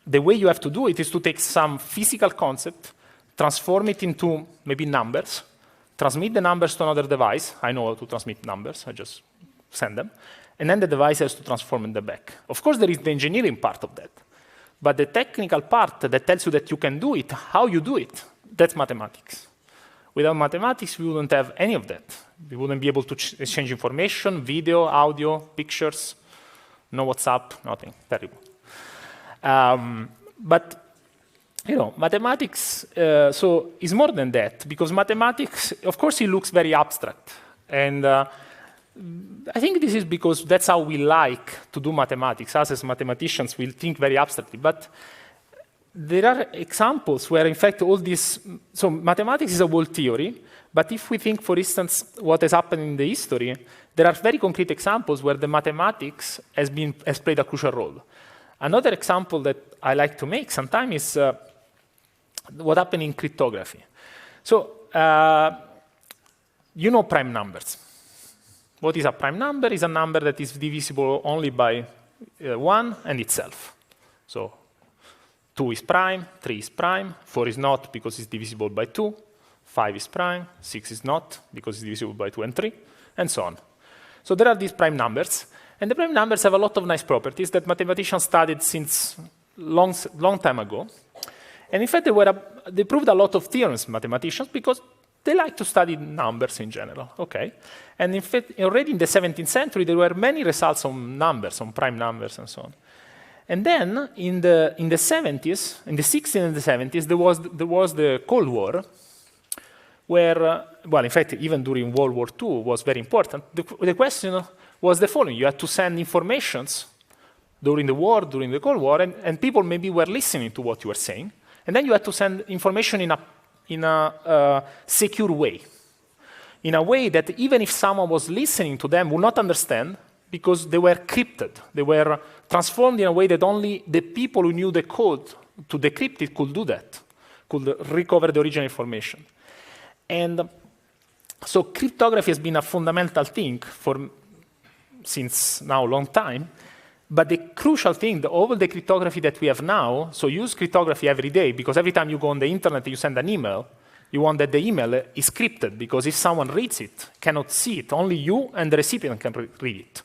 the way you have to do it is to take some physical concept, transform it into maybe numbers, transmit the numbers to another device. I know how to transmit numbers. I just send them. And then the device has to transform them back. Of course, there is the engineering part of that. But the technical part that tells you that you can do it, how you do it, that's mathematics. Without mathematics, we wouldn't have any of that. We wouldn't be able to exchange information, video, audio, pictures, no WhatsApp, nothing. Terrible. But mathematics so is more than that, because mathematics, of course, it looks very abstract. And I think this is because that's how we like to do mathematics. Us as mathematicians, we think very abstractly. But there are examples where, in fact, all this, so mathematics is a whole theory, but if we think, for instance, what has happened in the history, there are very concrete examples where the mathematics has played a crucial role. Another example that I like to make sometimes is what happened in cryptography. So, prime numbers. What is a prime number? It's a number that is divisible only by 1 and itself. So 2 is prime, 3 is prime, 4 is not because it's divisible by 2, 5 is prime, 6 is not because it's divisible by 2 and 3, and so on. So there are these prime numbers, and the prime numbers have a lot of nice properties that mathematicians studied since long time ago. And in fact, they proved a lot of theorems, mathematicians, because they like to study numbers in general, okay? And in fact, already in the 17th century, there were many results on numbers, on prime numbers and so on. And then in the 70s, in the 60s and the 70s, there was the Cold War, where, well, in fact, even during World War II was very important. The question was the following. You had to send informations during the war, during the Cold War, and people maybe were listening to what you were saying. And then you had to send information in a secure way, in a way that even if someone was listening to them would not understand, because they were crypted. They were transformed in a way that only the people who knew the code to decrypt it could do that, could recover the original information. And so cryptography has been a fundamental thing since now a long time. But the crucial thing, all the cryptography that we have now, so use cryptography every day, because every time you go on the internet and you send an email, you want that the email is crypted, because if someone reads it, cannot see it, only you and the recipient can read it.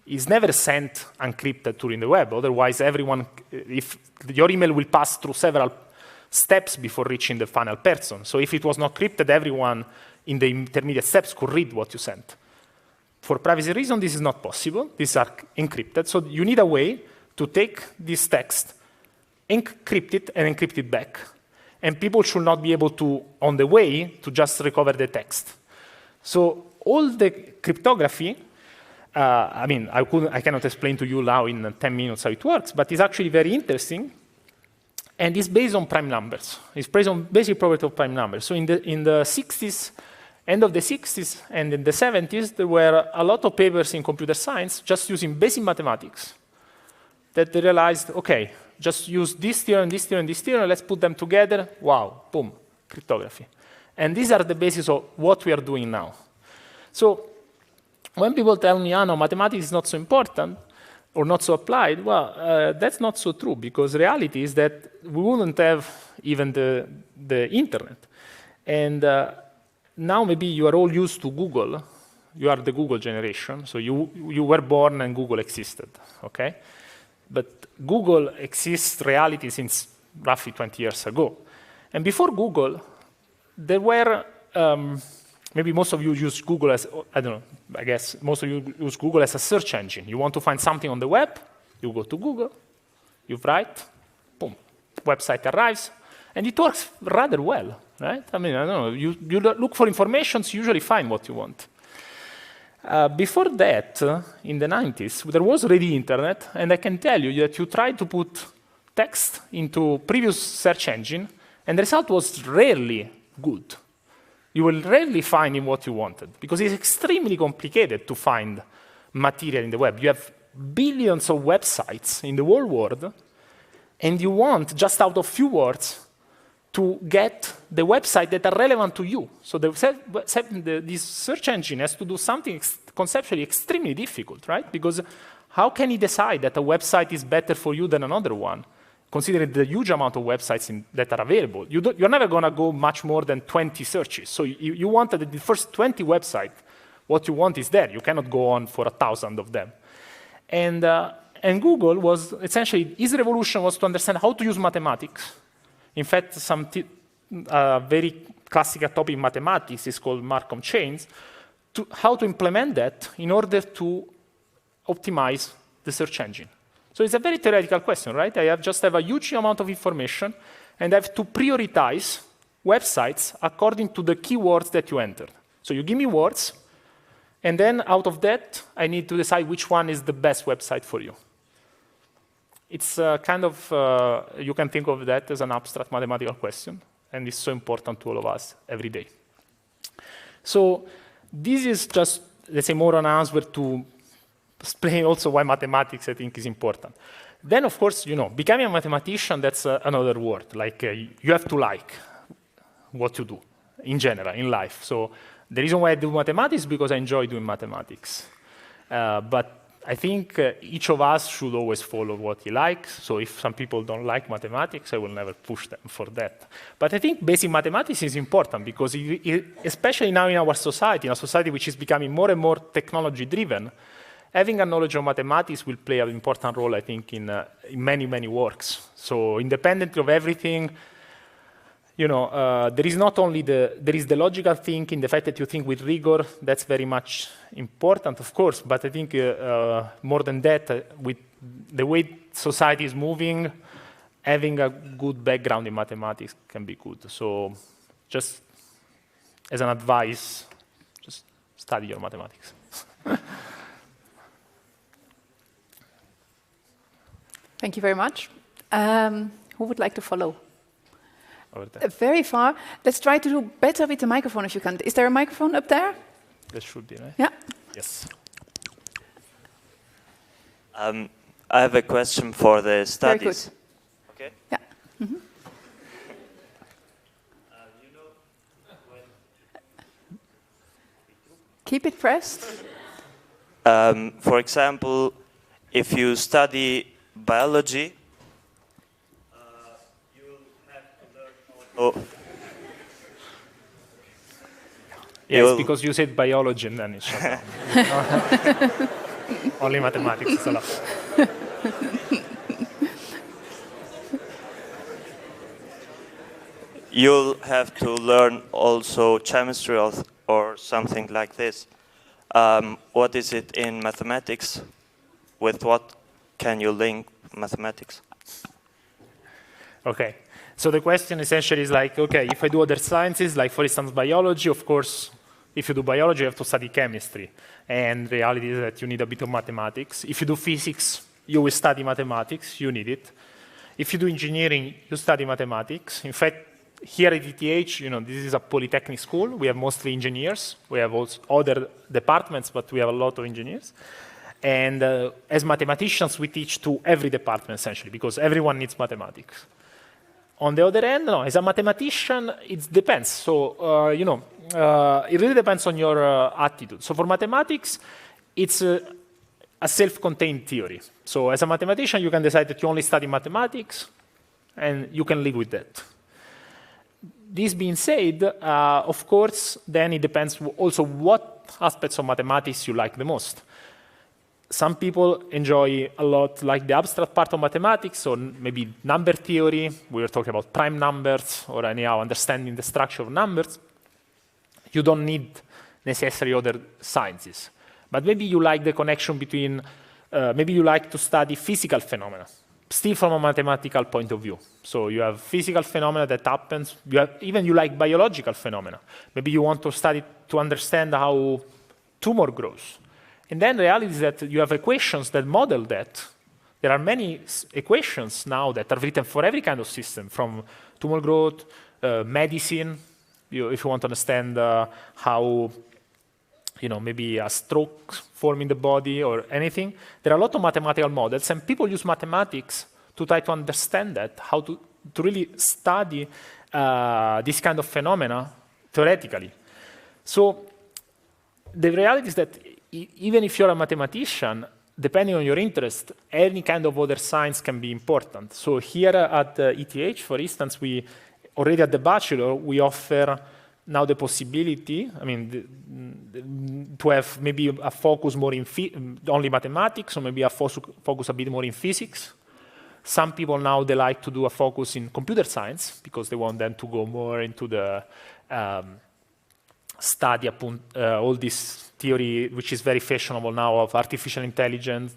It's never sent encrypted during the web, otherwise if your email will pass through several steps before reaching the final person. So if it was not crypted, everyone in the intermediate steps could read what you sent. For privacy reasons, this is not possible. These are encrypted. So you need a way to take this text, encrypt it, and encrypt it back. And people should not be able to, on the way, to just recover the text. So all the cryptography, I cannot explain to you now in 10 minutes how it works, but it's actually very interesting. And it's based on prime numbers. It's based on basic property of prime numbers. So in the 60s, end of the 60s and in the 70s, there were a lot of papers in computer science just using basic mathematics that they realized, okay, just use this theorem, this theorem, this theorem, let's put them together, wow, boom, cryptography. And these are the basis of what we are doing now. So when people tell me, no, mathematics is not so important or not so applied, well, that's not so true, because reality is that we wouldn't have even the internet. And now maybe you are all used to Google. You are the Google generation, so you were born and Google existed, okay? But Google exists reality since roughly 20 years ago. And before Google, there were, maybe most of you use Google as, I don't know, I guess most of you use Google as a search engine. You want to find something on the web, you go to Google, you write, boom, website arrives, and it works rather well, right? I mean, I don't know, you look for information, you usually find what you want. Before that, in the 90s, there was already internet, and I can tell you that you tried to put text into previous search engine, and the result was rarely good. You will rarely find in what you wanted, because it's extremely complicated to find material in the web. You have billions of websites in the whole world, and you want, just out of few words, to get the website that are relevant to you. So this search engine has to do something conceptually extremely difficult, right? Because how can he decide that a website is better for you than another one, considering the huge amount of websites that are available? You're never going to go much more than 20 searches. So you want that the first 20 websites, what you want is there. You cannot go on for 1,000 of them. And Google was essentially, his revolution was to understand how to use mathematics. In fact, some very classical topic in mathematics is called Markov chains, how to implement that in order to optimize the search engine. So it's a very theoretical question, right? I just have a huge amount of information, and I have to prioritize websites according to the keywords that you entered. So you give me words, and then out of that, I need to decide which one is the best website for you. It's kind of, you can think of that as an abstract mathematical question, and it's so important to all of us every day. So this is just, let's say, more an answer to explain also why mathematics, I think, is important. Then, of course, becoming a mathematician, that's another word. Like, you have to like what you do, in general, in life. So the reason why I do mathematics is because I enjoy doing mathematics. But I think each of us should always follow what he likes. So if some people don't like mathematics, I will never push them for that. But I think basic mathematics is important because especially now in our society, in a society which is becoming more and more technology-driven, having a knowledge of mathematics will play an important role, I think, in many, many works. So independently of everything, there is not only there is the logical thinking, the fact that you think with rigor. That's very much important, of course. But I think more than that, with the way society is moving, having a good background in mathematics can be good. So, just as an advice, just study your mathematics. Thank you very much. Who would like to follow? Over there. Very far. Let's try to do better with the microphone if you can. Is there a microphone up there? That should be, right? Yeah. Yes. I have a question for the studies. Very good. Okay. Yeah. Mm-hmm. Keep it pressed. For example, if you study biology, you have to learn also. Yes, because you said biology and then it's shut down. Only mathematics is allowed. You'll have to learn also chemistry or something like this. What is it in mathematics? With what can you link mathematics? Okay. So the question essentially is like, okay, if I do other sciences, like for instance biology, of course, if you do biology, you have to study chemistry. And the reality is that you need a bit of mathematics. If you do physics, you will study mathematics, you need it. If you do engineering, you study mathematics. In fact, here at ETH, this is a polytechnic school. We have mostly engineers. We have also other departments, but we have a lot of engineers. And as mathematicians, we teach to every department, essentially, because everyone needs mathematics. On the other hand, no, as a mathematician, it depends. So, it really depends on your attitude. So for mathematics, it's a self-contained theory. So as a mathematician, you can decide that you only study mathematics, and you can live with that. This being said, of course, then it depends also what aspects of mathematics you like the most. Some people enjoy a lot like the abstract part of mathematics, or maybe number theory. We were talking about prime numbers, or anyhow understanding the structure of numbers. You don't need necessarily other sciences. But maybe you like the connection between, maybe you like to study physical phenomena, still from a mathematical point of view. So you have physical phenomena that happens, even you like biological phenomena. Maybe you want to study to understand how tumor grows. And then the reality is that you have equations that model that. There are many equations now that are written for every kind of system, from tumor growth, medicine, if you want to understand how, maybe a stroke form in the body or anything. There are a lot of mathematical models, and people use mathematics to try to understand that, how to really study this kind of phenomena theoretically. So the reality is that even if you're a mathematician, depending on your interest, any kind of other science can be important. So here at ETH, for instance, we already at the bachelor, we offer now the possibility, to have maybe a focus more in only mathematics, or maybe a focus a bit more in physics. Some people now, they like to do a focus in computer science because they want them to go more into the study all this theory, which is very fashionable now, of artificial intelligence,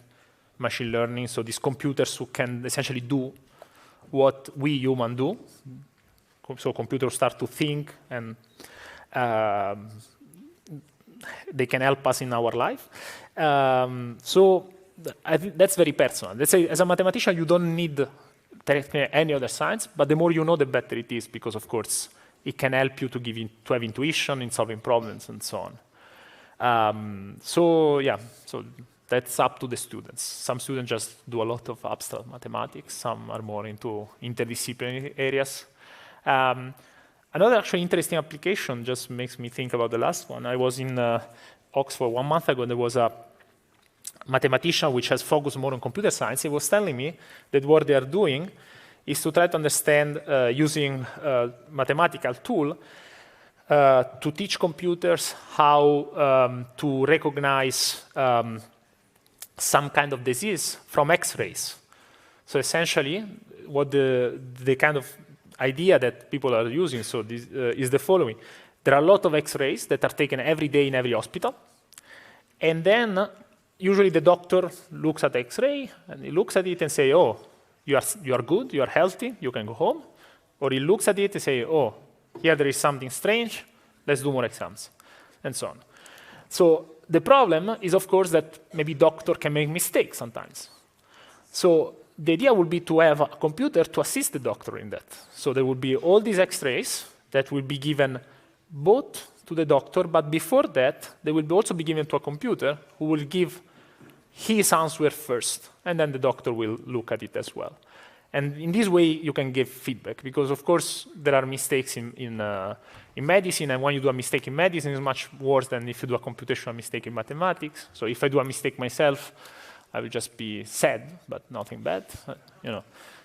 machine learning. So these computers who can essentially do what we humans do. So computers start to think, and they can help us in our life. So I think that's very personal. Let's say as a mathematician, you don't need any other science, but the more you know, the better it is, because of course it can help you to have intuition in solving problems and so on. So that's up to the students. Some students just do a lot of abstract mathematics. Some are more into interdisciplinary areas. Another actually interesting application just makes me think about the last one. I was in Oxford 1 month ago, and there was a mathematician which has focused more on computer science. He was telling me that what they are doing is to try to understand, using a mathematical tool, to teach computers how to recognize some kind of disease from X-rays. So essentially, what the kind of idea that people are using so this, is the following. There are a lot of X-rays that are taken every day in every hospital. And then usually the doctor looks at the X-ray and he looks at it and say, oh, you are good, you are healthy, you can go home. Or he looks at it and say, oh, here there is something strange, let's do more exams, and so on. So the problem is, of course, that maybe doctor can make mistakes sometimes. So the idea would be to have a computer to assist the doctor in that. So there would be all these X-rays that will be given both to the doctor, but before that, they will also be given to a computer who will give his answer first, and then the doctor will look at it as well. And in this way, you can give feedback, because of course, there are mistakes in medicine, and when you do a mistake in medicine, it's much worse than if you do a computational mistake in mathematics. So if I do a mistake myself, I will just be sad, but nothing bad. You know,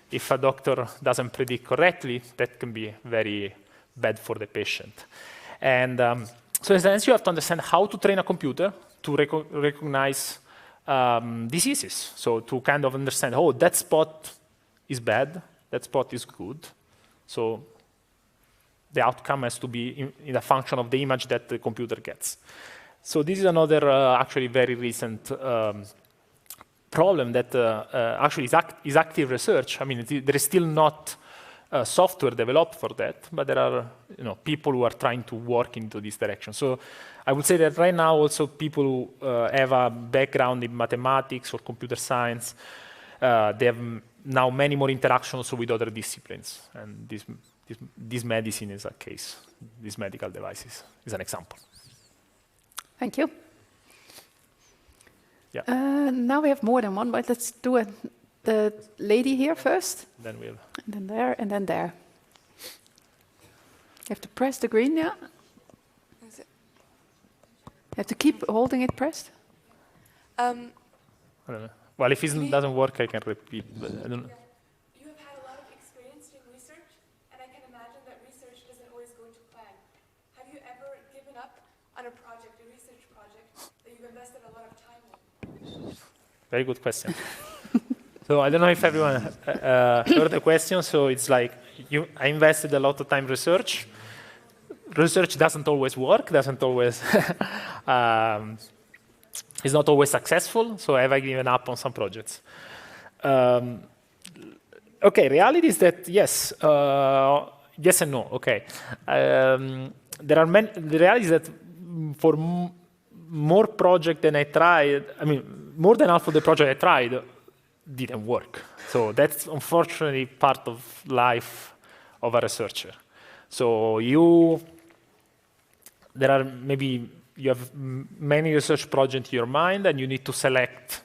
if a doctor doesn't predict correctly, that can be very bad for the patient. And so in a sense, you have to understand how to train a computer to recognize diseases. So to kind of understand, oh, that spot is bad, that spot is good. So the outcome has to be in a function of the image that the computer gets. So this is another actually very recent problem that actually is active research. I mean, there is still not software developed for that, but there are people who are trying to work into this direction. So I would say that right now also people who have a background in mathematics or computer science, they have now many more interactions also with other disciplines. And this medicine is a case. These medical devices is an example. Thank you. Yeah. Now we have more than one, but let's do it. The lady here first. Then we'll. And then there, and then there. You have to press the green, yeah? You have to keep holding it pressed. I don't know. Well, if it doesn't work, I can repeat. But I don't know. You have had a lot of experience doing research, and I can imagine that research doesn't always go to plan. Have you ever given up on a project, a research project, that you've invested a lot of time in? Very good question. So I don't know if everyone heard the question. So it's like I invested a lot of time in research. Research doesn't always work, doesn't always, is not always successful. So have I given up on some projects? Okay, reality is that yes, yes and no. Okay, there are many. The reality is that for more projects than I tried, I mean, more than half of the projects I tried didn't work. So that's unfortunately part of life of a researcher. So there are maybe you have many research projects in your mind and you need to select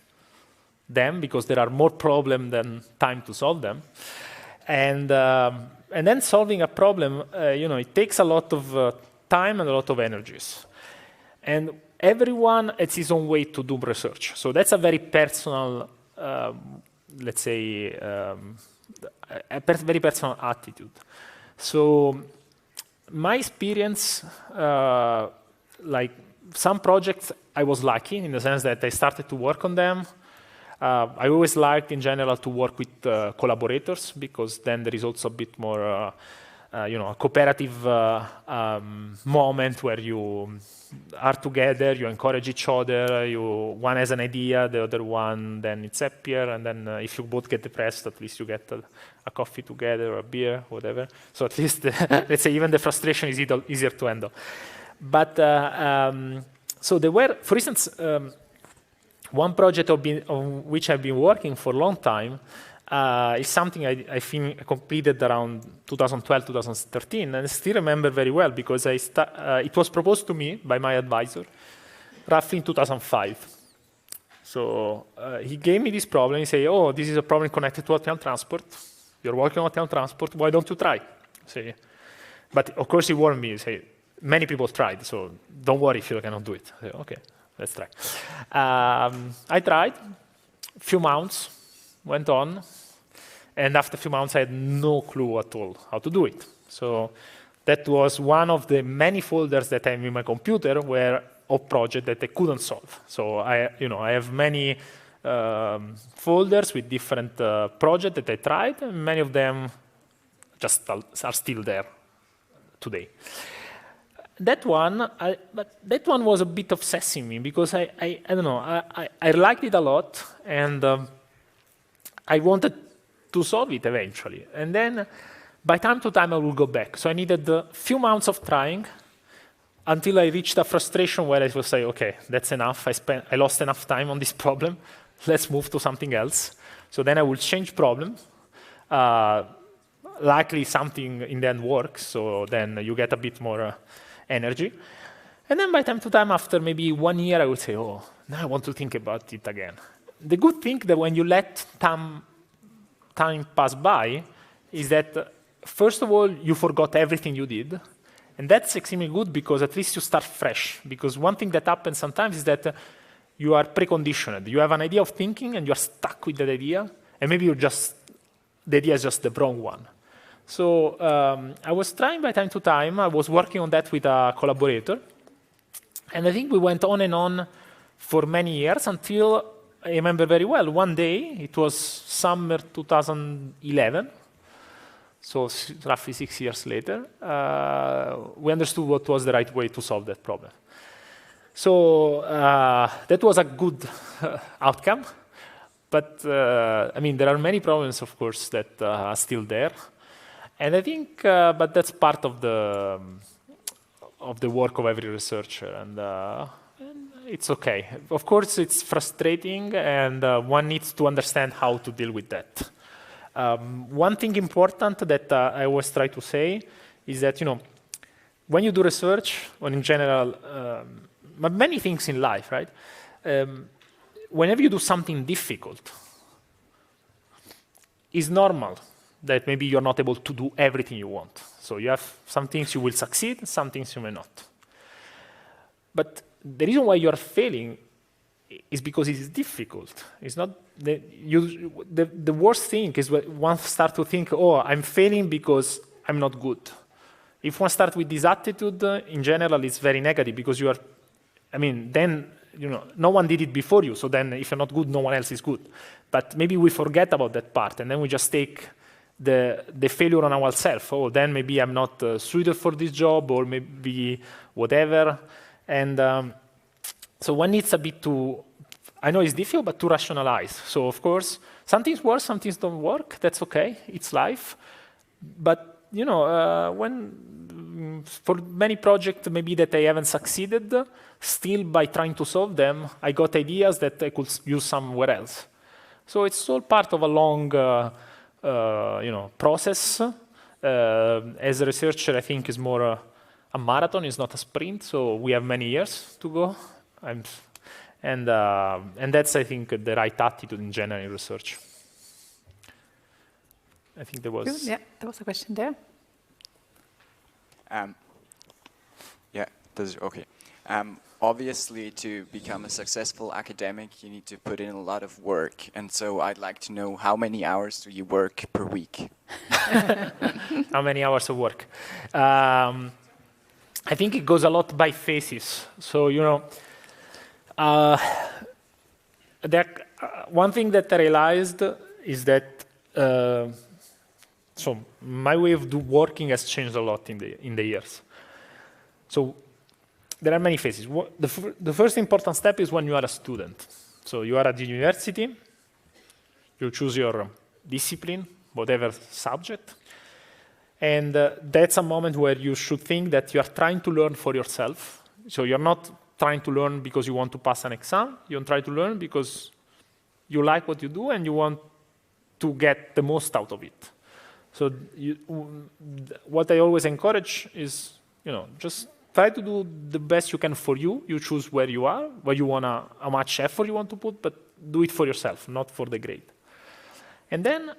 them because there are more problems than time to solve them. And then solving a problem, it takes a lot of time and a lot of energies. And everyone has his own way to do research. So that's a very personal, let's say, very personal attitude. So my experience, like some projects, I was lucky in the sense that I started to work on them. I always liked, in general, to work with collaborators because then there is also a bit more, a cooperative moment where you are together, you encourage each other, one has an idea, the other one, then it's happier, and then if you both get depressed, at least you get a coffee together or a beer, whatever. So at least, let's say, even the frustration is easier to handle. But, so there were, for instance, one project on which I've been working for a long time is something I think completed around 2012, 2013, and I still remember very well because it was proposed to me by my advisor roughly in 2005. So he gave me this problem. He said, oh, this is a problem connected to hotel transport. You're working on hotel transport. Why don't you try? But of course he warned me. He said, many people tried, so don't worry if you cannot do it. I said, okay, let's try. I tried. A few months went on. And after a few months, I had no clue at all how to do it. So that was one of the many folders that I have in my computer of projects that I couldn't solve. So I have many folders with different projects that I tried, and many of them just are still there today. That one was a bit obsessing me because I don't know, I liked it a lot, and I wanted to solve it eventually. And then by time to time I will go back. So I needed a few months of trying until I reached a frustration where I will say, okay, that's enough. I lost enough time on this problem. Let's move to something else. So then I will change problem. Likely something in the end works, so then you get a bit more energy. And then by time to time, after maybe 1 year, I would say, oh, now I want to think about it again. The good thing that when you let time pass by is that, first of all, you forgot everything you did. And that's extremely good because at least you start fresh. Because one thing that happens sometimes is that you are preconditioned. You have an idea of thinking and you're stuck with that idea. And maybe the idea is just the wrong one. So I was trying by time to time. I was working on that with a collaborator. And I think we went on and on for many years until I remember very well. One day, it was summer 2011. So roughly 6 years later, we understood what was the right way to solve that problem. So that was a good outcome. But I mean, there are many problems, of course, that are still there. And I think, but that's part of the work of every researcher, and it's okay. Of course, it's frustrating, and one needs to understand how to deal with that. One thing important that I always try to say is that, when you do research, or in general, but many things in life, right? Whenever you do something difficult, it's normal that maybe you're not able to do everything you want. So you have some things you will succeed, some things you may not. But the reason why you're failing is because it's difficult. It's not the worst thing is when one starts to think, oh, I'm failing because I'm not good. If one starts with this attitude, in general, it's very negative because you are, then, no one did it before you. So then if you're not good, no one else is good. But maybe we forget about that part and then we just take the failure on ourselves. Oh, then maybe I'm not suited for this job, or maybe whatever. And so one needs a bit to, I know it's difficult, but to rationalize. So of course, some things work, some things don't work. That's okay. It's life. But when for many projects maybe that I haven't succeeded, still by trying to solve them, I got ideas that I could use somewhere else. So it's all part of a long process. As a researcher, I think is more a marathon, it's not a sprint. So we have many years to go, and that's, I think, the right attitude in general in research. I think there was. Yeah, there was a question there. Okay. Obviously, to become a successful academic, you need to put in a lot of work. And so I'd like to know, how many hours do you work per week? How many hours of work? I think it goes a lot by phases. So, one thing that I realized is that so my way of working has changed a lot in the years. So there are many phases. The first important step is when you are a student. So you are at the university, you choose your discipline, whatever subject, and that's a moment where you should think that you are trying to learn for yourself. So you're not trying to learn because you want to pass an exam. You try to learn because you like what you do and you want to get the most out of it. So what I always encourage is, just try to do the best you can for you. You choose where you are, where you want how much effort you want to put, but do it for yourself, not for the grade. And then,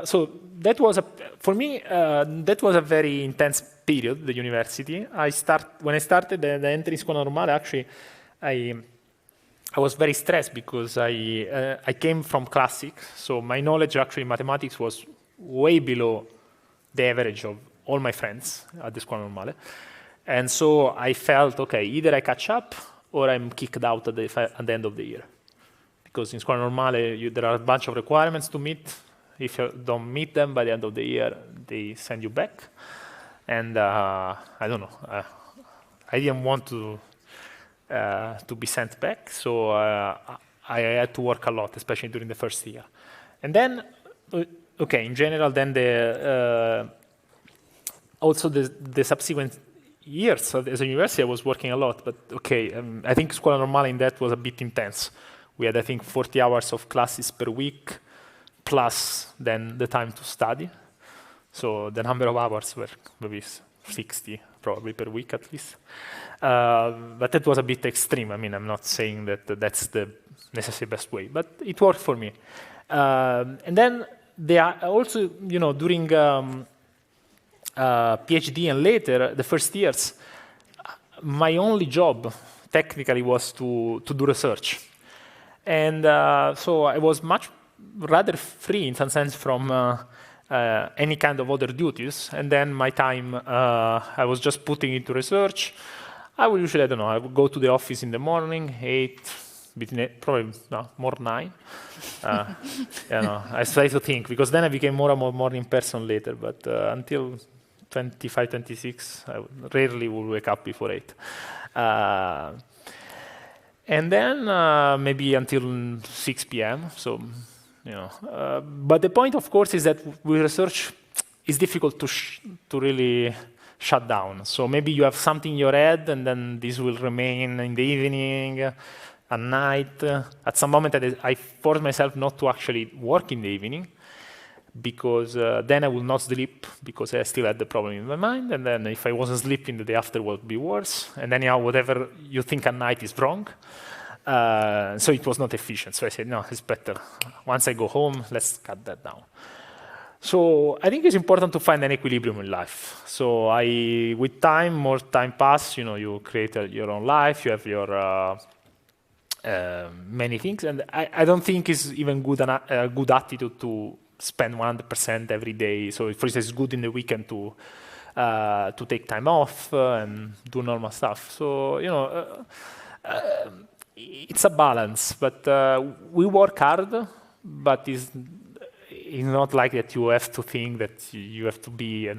so that was for me, that was a very intense period, the university. When I started the entry in Scuola Normale, actually, I was very stressed because I came from classic, so my knowledge actually in mathematics was way below the average of all my friends at the Scuola Normale. And so I felt, okay, either I catch up or I'm kicked out at the end of the year. Because in Scuola Normale, there are a bunch of requirements to meet. If you don't meet them by the end of the year, they send you back. And I don't know. I didn't want to be sent back, so I had to work a lot, especially during the first year. And then, okay, in general, then also the subsequent years as a university, I was working a lot. But okay, I think Scuola Normale in that was a bit intense. We had, I think, 40 hours of classes per week, plus then the time to study. So the number of hours were maybe 60 probably per week at least. But that was a bit extreme. I mean, I'm not saying that that's the necessary best way, but it worked for me. And then they are also, during PhD and later, the first years, my only job technically was to do research. And so I was much rather free in some sense from any kind of other duties. And then my time, I was just putting into research. I would usually, I don't know, I would go to the office in the morning, 8, probably more 9. I try to think, because then I became more and more morning person later. But until 25, 26, I rarely would wake up before 8. And then maybe until 6 p.m. So, but the point, of course, is that with research, it's difficult to really shut down. So maybe you have something in your head, and then this will remain in the evening, at night. At some moment, I forced myself not to actually work in the evening, because then I would not sleep, because I still had the problem in my mind. And then if I wasn't sleeping, the day after would be worse. And anyhow, whatever you think at night is wrong. So it was not efficient. So I said, no, it's better. Once I go home, let's cut that down. So I think it's important to find an equilibrium in life. So with time, more time passes, you create your own life, you have your many things. And I don't think it's even a good attitude to spend 100% every day. So for instance, it's good in the weekend to take time off and do normal stuff. So, it's a balance, but we work hard, but it's not like that you have to think that you have to be,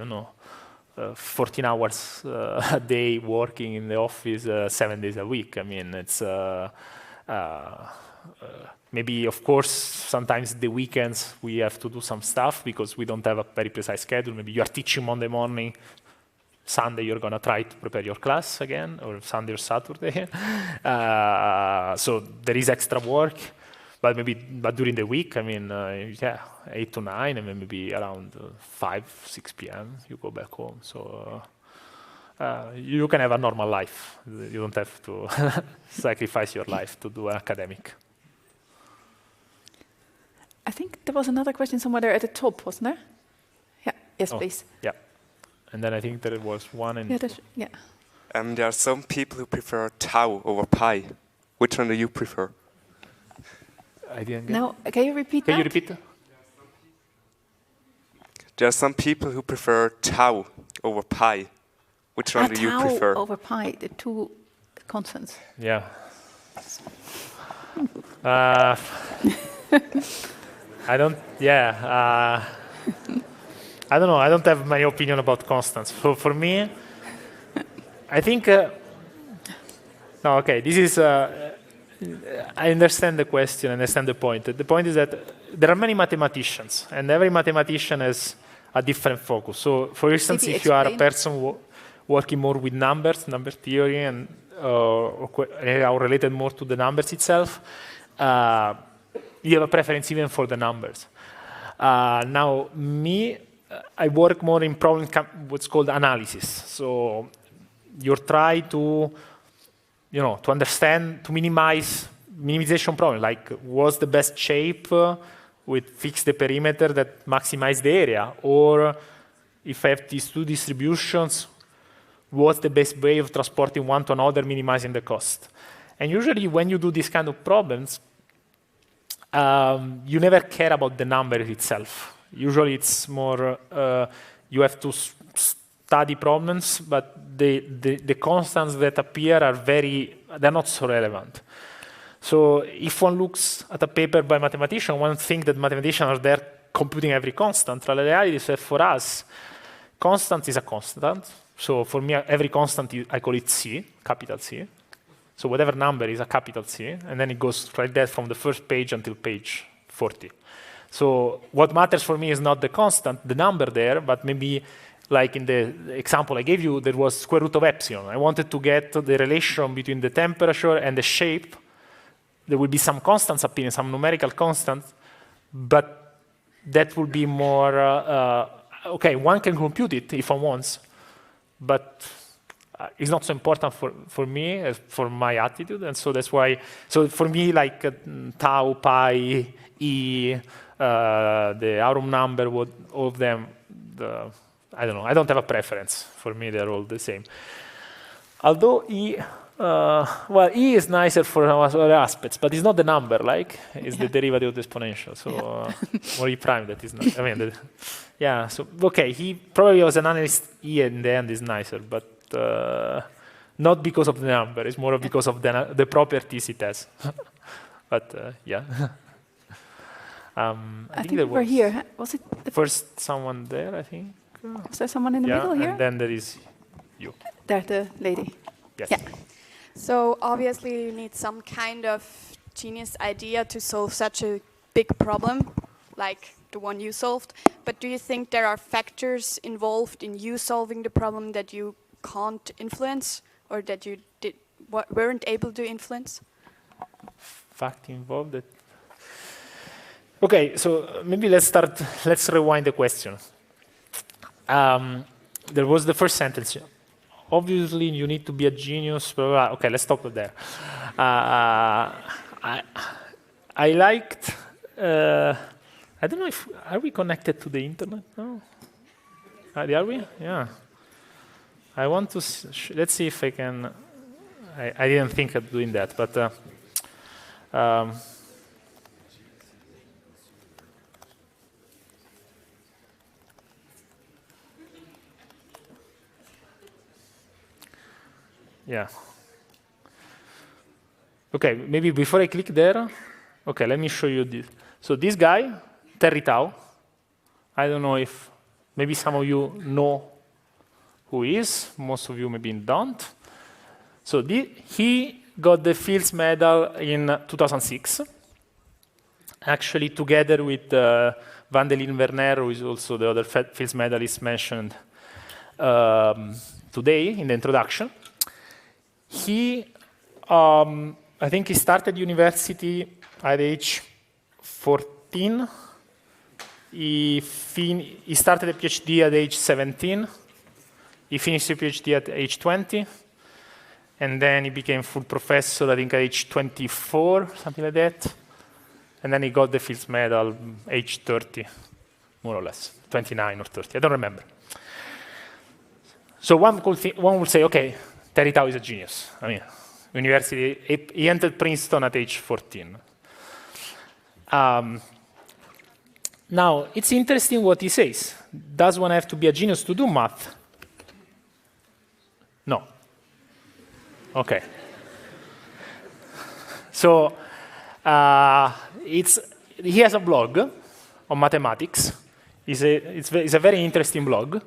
14 hours a day working in the office 7 days a week. I mean, it's maybe, of course, sometimes the weekends we have to do some stuff because we don't have a very precise schedule. Maybe you are teaching Monday morning, Sunday you're going to try to prepare your class again, or Sunday or Saturday. So there is extra work, but during the week, I mean, 8 to 9, and maybe around 5, 6 p.m. you go back home. So you can have a normal life. You don't have to sacrifice your life to do an academic. I think there was another question somewhere there at the top, wasn't there? Yeah. Yes, please. Yeah. And then I think there was one in... Yeah. There are some people who prefer tau over pi. Which one do you prefer? I didn't get No, can you repeat that? Can you repeat? There are some people who prefer tau over pi. Which one do you tau prefer? over pi, the two constants. Yeah. I don't know. I don't have my opinion about constants. For me, I think. No, okay. This is. I understand the question. I understand the point. The point is that there are many mathematicians, and every mathematician has a different focus. So, for instance, if you are a person working more with numbers, number theory, and or related more to the numbers itself, you have a preference even for the numbers. Now, me. I work more in what's called analysis. So you try to, to understand, to minimization problem, like what's the best shape with fix the perimeter that maximize the area, or if I have these two distributions, what's the best way of transporting one to another, minimizing the cost. And usually when you do these kind of problems, you never care about the number itself. Usually it's more, you have to study problems, but the constants that appear they're not so relevant. So if one looks at a paper by mathematician, one thinks that mathematicians are there computing every constant. The reality is that for us, constant is a constant. So for me, every constant, I call it C, capital C. So whatever number is a capital C, and then it goes like that from the first page until page 40. So what matters for me is not the constant, the number there, but maybe like in the example I gave you, there was square root of epsilon. I wanted to get the relation between the temperature and the shape. There will be some constants appearing, some numerical constants, but that will be more, okay, one can compute it if one wants, but it's not so important for me as for my attitude, and so that's why. So for me, like tau, pi, e, the Aurum number, all of them, I don't know. I don't have a preference. For me, they're all the same. Although e, well, e is nicer for other aspects, but it's not the number. Like it's the derivative of the exponential. So or e prime that is nice. I mean, yeah. So okay, he probably was an analyst. E in the end is nicer, but. Not because of the number, it's more because of the properties it has. But yeah. I think there was here. Was it the first someone there, I think? Was there someone in the middle here? And then there is you. There, the lady. Yes. Yeah. So obviously you need some kind of genius idea to solve such a big problem, like the one you solved. But do you think there are factors involved in you solving the problem that you can't influence, or that you weren't able to influence? Fact involved. Okay, so maybe let's rewind the question. There was the first sentence. Obviously, you need to be a genius. Blah, blah, blah. Okay, let's stop there. I liked. I don't know if are we connected to the internet now? Are we? Yeah. I want to, let's see if I can, I didn't think of doing that, but yeah. Okay, maybe before I click there, okay, let me show you this. So this guy, Terry Tao, I don't know if, maybe some of you know who he is, most of you maybe don't. So he got the Fields Medal in 2006, actually together with Vandeline Werner, who is also the other Fields medalist mentioned today in the introduction. He, I think he started university at age 14. He started a PhD at age 17. He finished the PhD at age 20, and then he became full professor, I think, at age 24, something like that. And then he got the Fields Medal age 30, more or less, 29 or 30, I don't remember. So one would say, okay, Terry Tao is a genius. I mean, university, he entered Princeton at age 14. Now, it's interesting what he says. Does one have to be a genius to do math? No. Okay. So he has a blog on mathematics. It's a very interesting blog.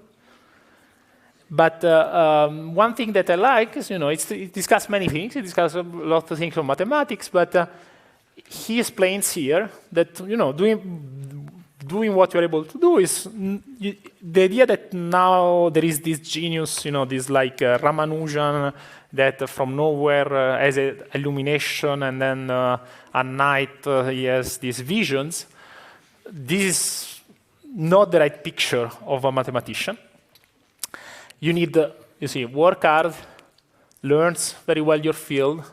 But one thing that I like is, it discusses many things. It discusses a lot of things on mathematics, but he explains here that, doing what you're able to do is the idea that now there is this genius, this like Ramanujan that from nowhere has an illumination, and then at night he has these visions. This is not the right picture of a mathematician. You need, work hard, learn very well your field,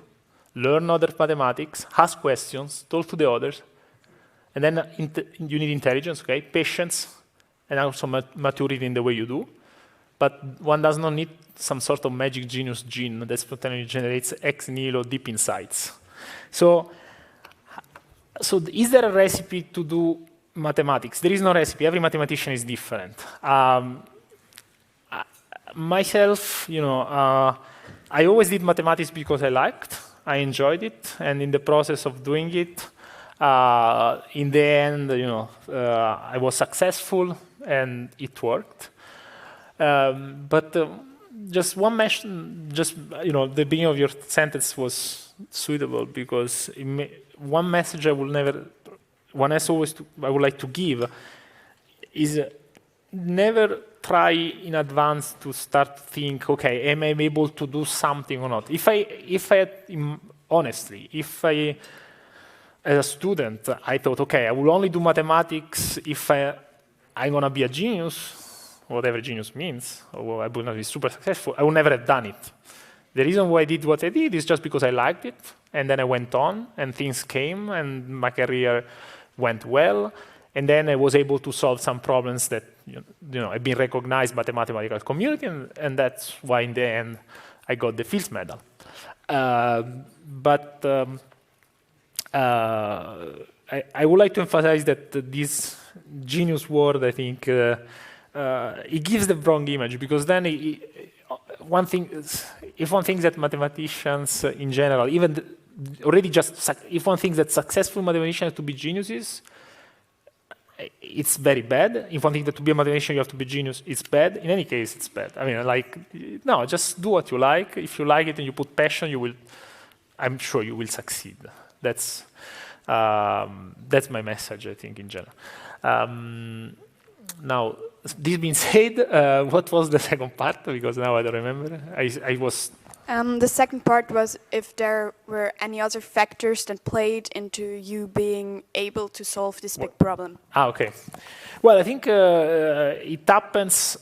learn other mathematics, ask questions, talk to the others, and then you need intelligence, okay, patience, and also maturity in the way you do. But one does not need some sort of magic genius gene that spontaneously generates ex nihilo deep insights. So is there a recipe to do mathematics? There is no recipe. Every mathematician is different. Myself, I always did mathematics because I liked. I enjoyed it, and in the process of doing it, In the end, I was successful and it worked. But just one mention, the beginning of your sentence was suitable because one message I would like to give is never try in advance to start think, okay, am I able to do something or not? Honestly, as a student, I thought, okay, I will only do mathematics if I'm gonna be a genius, whatever genius means, or I will not be super successful, I would never have done it. The reason why I did what I did is just because I liked it, and then I went on, and things came, and my career went well, and then I was able to solve some problems that I've been recognized by the mathematical community, and that's why in the end I got the Fields Medal. But I would like to emphasize that this genius word, I think, it gives the wrong image, because then if one thinks that mathematicians in general, if one thinks that successful mathematicians have to be geniuses, it's very bad. If one thinks that to be a mathematician you have to be genius, it's bad. In any case, it's bad. I mean, no, just do what you like. If you like it and you put passion, I'm sure you will succeed. That's my message, I think, in general. Now, this being said, what was the second part? Because now I don't remember. I was... The second part was if there were any other factors that played into you being able to solve this big problem. Okay. Well, I think it happens.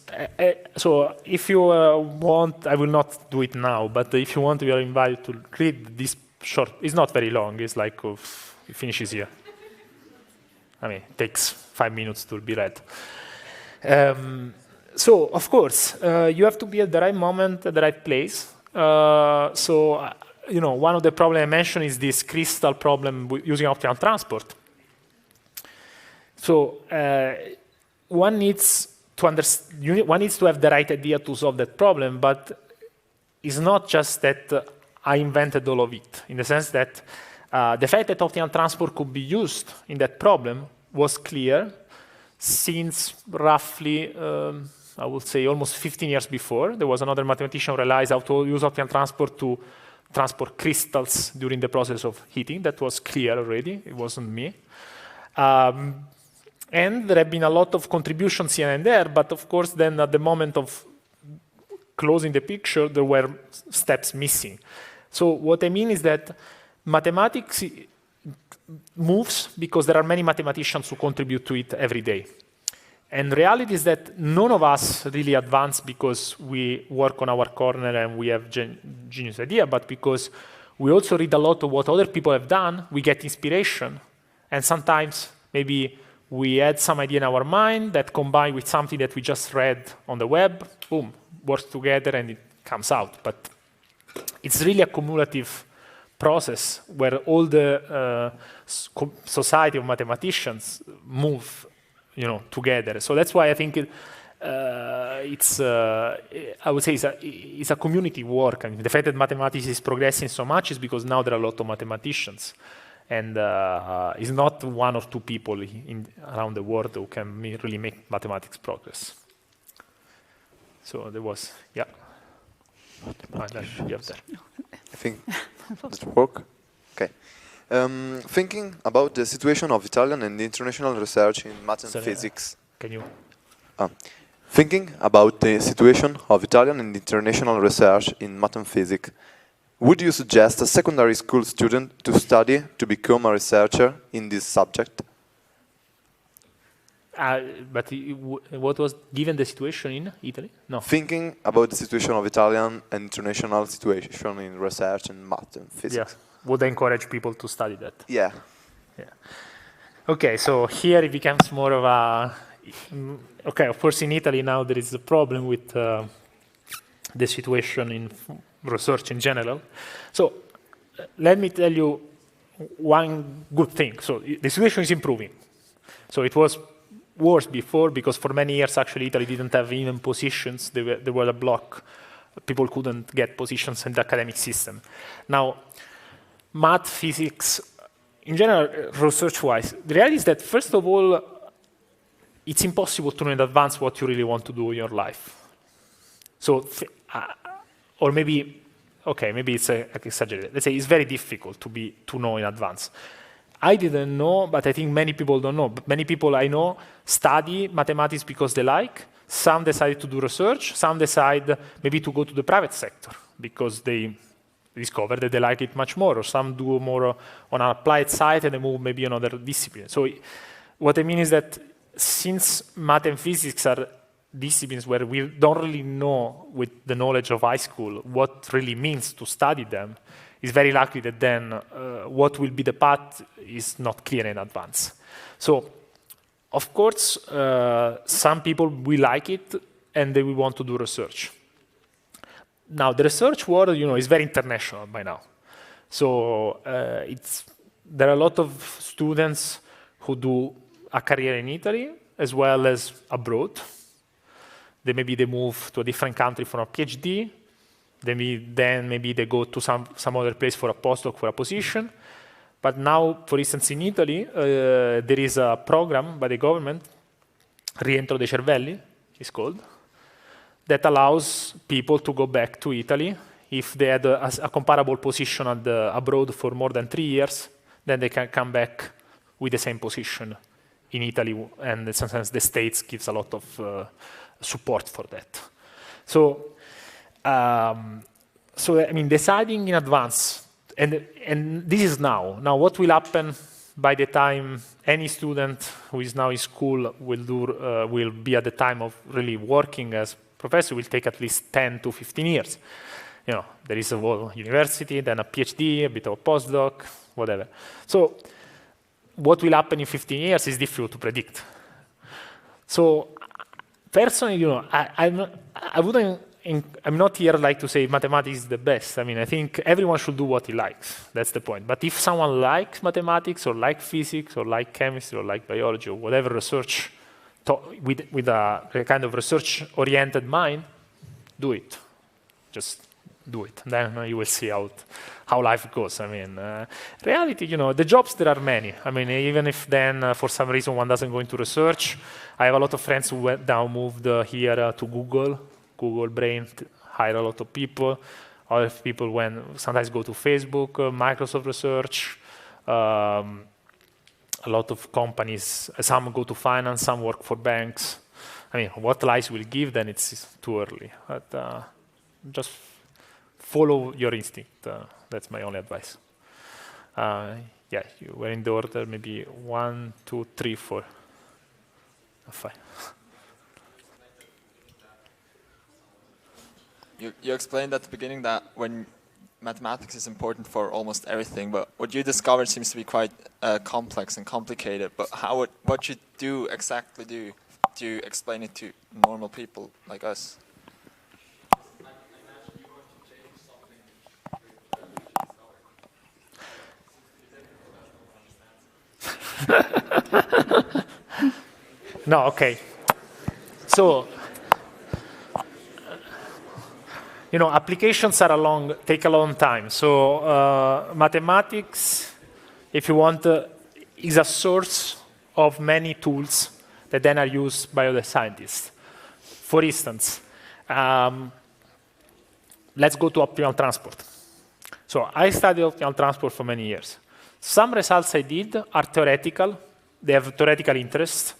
So if you want, I will not do it now, but if you want, you are invited to read this short. It's not very long. It's like it finishes here. I mean, it takes 5 minutes to be read. So, of course, you have to be at the right moment, at the right place. One of the problems I mentioned is this crystal problem using optimal transport. So, one needs to have the right idea to solve that problem, but it's not just that I invented all of it, in the sense that the fact that optimal transport could be used in that problem was clear since roughly, I would say, almost 15 years before. There was another mathematician who realized how to use optimal transport to transport crystals during the process of heating. That was clear already. It wasn't me. And there have been a lot of contributions here and there, but of course, then at the moment of closing the picture, there were steps missing. So what I mean is that mathematics moves because there are many mathematicians who contribute to it every day. And reality is that none of us really advance because we work on our corner and we have genius idea, but because we also read a lot of what other people have done, we get inspiration. And sometimes maybe we add some idea in our mind that combined with something that we just read on the web, boom, works together and it comes out. But it's really a cumulative process where all the society of mathematicians move together. So that's why I think it's I would say it's a community work. I mean, the fact that mathematics is progressing so much is because now there are a lot of mathematicians, and it's not one or two people around the world who can really make mathematics progress. So there was, yeah. I think does it work? Okay. Thinking about the situation of Italian and international research in math and physics. Can you? Thinking about the situation of Italian and international research in math and physics, would you suggest a secondary school student to study to become a researcher in this subject? But what was given the situation in Italy? No. Thinking about the situation of Italian and international situation in research in math and physics. Yeah. Would encourage people to study that? Yeah. Okay, so here it becomes more of a... Okay, of course in Italy now there is a problem with the situation in research in general. So let me tell you one good thing. So the situation is improving. So it was worse before because for many years actually Italy didn't have even positions. There were a block. People couldn't get positions in the academic system. Now, math, physics, in general, research-wise, the reality is that, first of all, it's impossible to know in advance what you really want to do in your life. So, or maybe, okay, maybe it's exaggerated. Let's say it's very difficult to know in advance. I didn't know, but I think many people don't know. But many people I know study mathematics because they like. Some decide to do research. Some decide maybe to go to the private sector because they discover that they like it much more. Or some do more on an applied side and they move maybe another discipline. So what I mean is that since math and physics are disciplines where we don't really know with the knowledge of high school what really means to study them, it's very likely that then what will be the path is not clear in advance. So, of course, some people will like it and they will want to do research. Now, the research world, is very international by now. So there are a lot of students who do a career in Italy as well as abroad. Maybe they move to a different country for a PhD. Then maybe they go to some other place for a postdoc, for a position. But now, for instance, in Italy, there is a program by the government, Rientro dei Cervelli, it's called, that allows people to go back to Italy if they had a comparable position abroad for more than 3 years. Then they can come back with the same position in Italy, and sometimes the States gives a lot of support for that. So I mean, deciding in advance, and this is now. Now, what will happen by the time any student who is now in school will be at the time of really working as professor will take at least 10 to 15 years. There is a whole university, then a PhD, a bit of a postdoc, whatever. So what will happen in 15 years is difficult to predict. So personally, I'm not here like to say mathematics is the best. I mean, I think everyone should do what he likes. That's the point. But if someone likes mathematics or like physics or like chemistry or like biology or whatever research, with a kind of research-oriented mind, do it. Just do it. Then you will see how life goes. I mean, reality, the jobs, there are many. I mean, even if then for some reason one doesn't go into research, I have a lot of friends who now moved here to Google Brain, hire a lot of people. Other people sometimes go to Facebook, Microsoft Research. A lot of companies, some go to finance, some work for banks. I mean, what life will give, then it's too early. But just follow your instinct. That's my only advice. Yeah, you were in the order, maybe 1, 2, 3, 4. 5. You explained at the beginning that when mathematics is important for almost everything, but what you discovered seems to be quite complex and complicated. But what you do exactly do you explain it to normal people like us? No, okay. So, applications take a long time. So mathematics, if you want, is a source of many tools that then are used by other scientists. For instance, let's go to optimal transport. So I studied optimal transport for many years. Some results I did are theoretical. They have theoretical interest.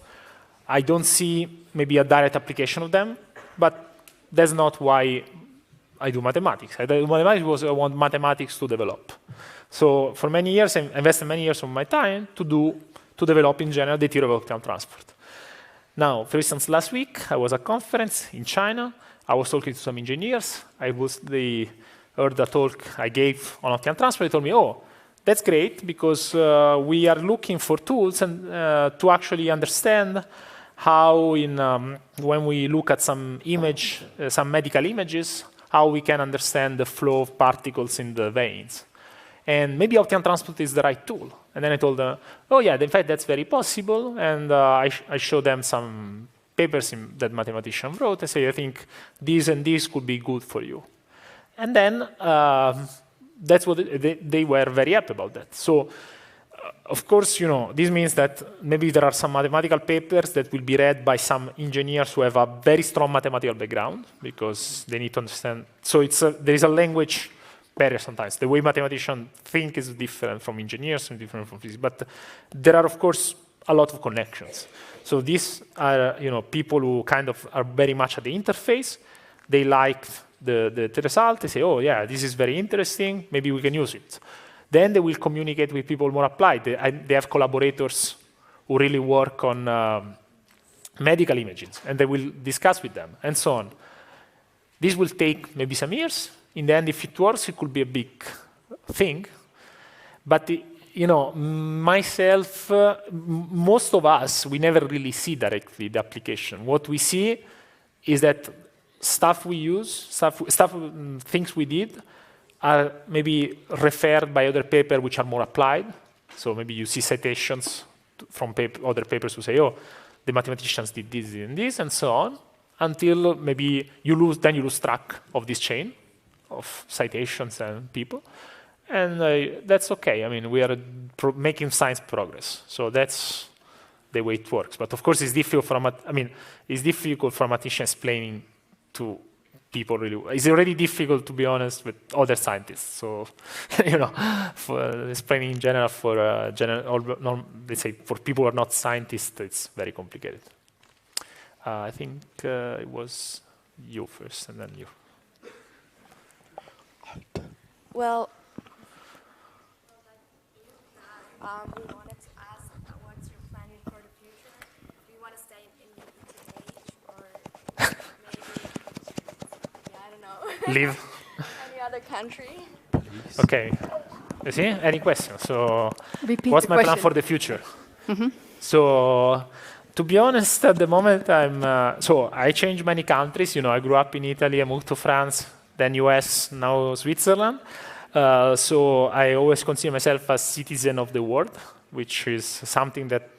I don't see maybe a direct application of them, but that's not why I do mathematics. I do mathematics because I want mathematics to develop. So for many years, I invested many years of my time to develop in general the theory of optimal transport. Now, for instance, last week I was at a conference in China. I was talking to some engineers. They heard a talk I gave on optimal transport. They told me, "Oh, that's great because we are looking for tools and to actually understand how when we look at some medical images, how we can understand the flow of particles in the veins. And maybe optimal transport is the right tool." And then I told them, "Oh yeah, in fact, that's very possible." And I showed them some papers that mathematician wrote. I say, "I think this and this could be good for you." And then that's what they were very happy about that. So of course, this means that maybe there are some mathematical papers that will be read by some engineers who have a very strong mathematical background because they need to understand. So there is a language barrier sometimes. The way mathematicians think is different from engineers and different from physics. But there are, of course, a lot of connections. So these are people who kind of are very much at the interface. They like the result. They say, oh, yeah, this is very interesting. Maybe we can use it. Then they will communicate with people more applied. They have collaborators who really work on medical images, and they will discuss with them, and so on. This will take maybe some years. In the end, if it works, it could be a big thing. But myself, most of us, we never really see directly the application. What we see is that stuff we use, things we did, are maybe referred by other papers which are more applied. So maybe you see citations from other papers who say, oh, the mathematicians did this and this, and so on, until maybe you lose track of this chain of citations and people. And that's okay. I mean, we are making science progress. So that's the way it works. But of course, it's difficult for a mathematician explaining to people really. It's already difficult, to be honest, with other scientists. So, for explaining in general let's say for people who are not scientists, it's very complicated. I think it was you first, and then you. Well, we wanted to ask, what's your planning for the future? Do you want to stay in ETH or maybe, I don't know. Leave. Any other country? Okay. You see? Any questions? So, what's my plan for the future? Mm-hmm. So, to be honest, at the moment, I changed many countries. I grew up in Italy, I moved to France, then US, now Switzerland. So I always consider myself a citizen of the world, which is something that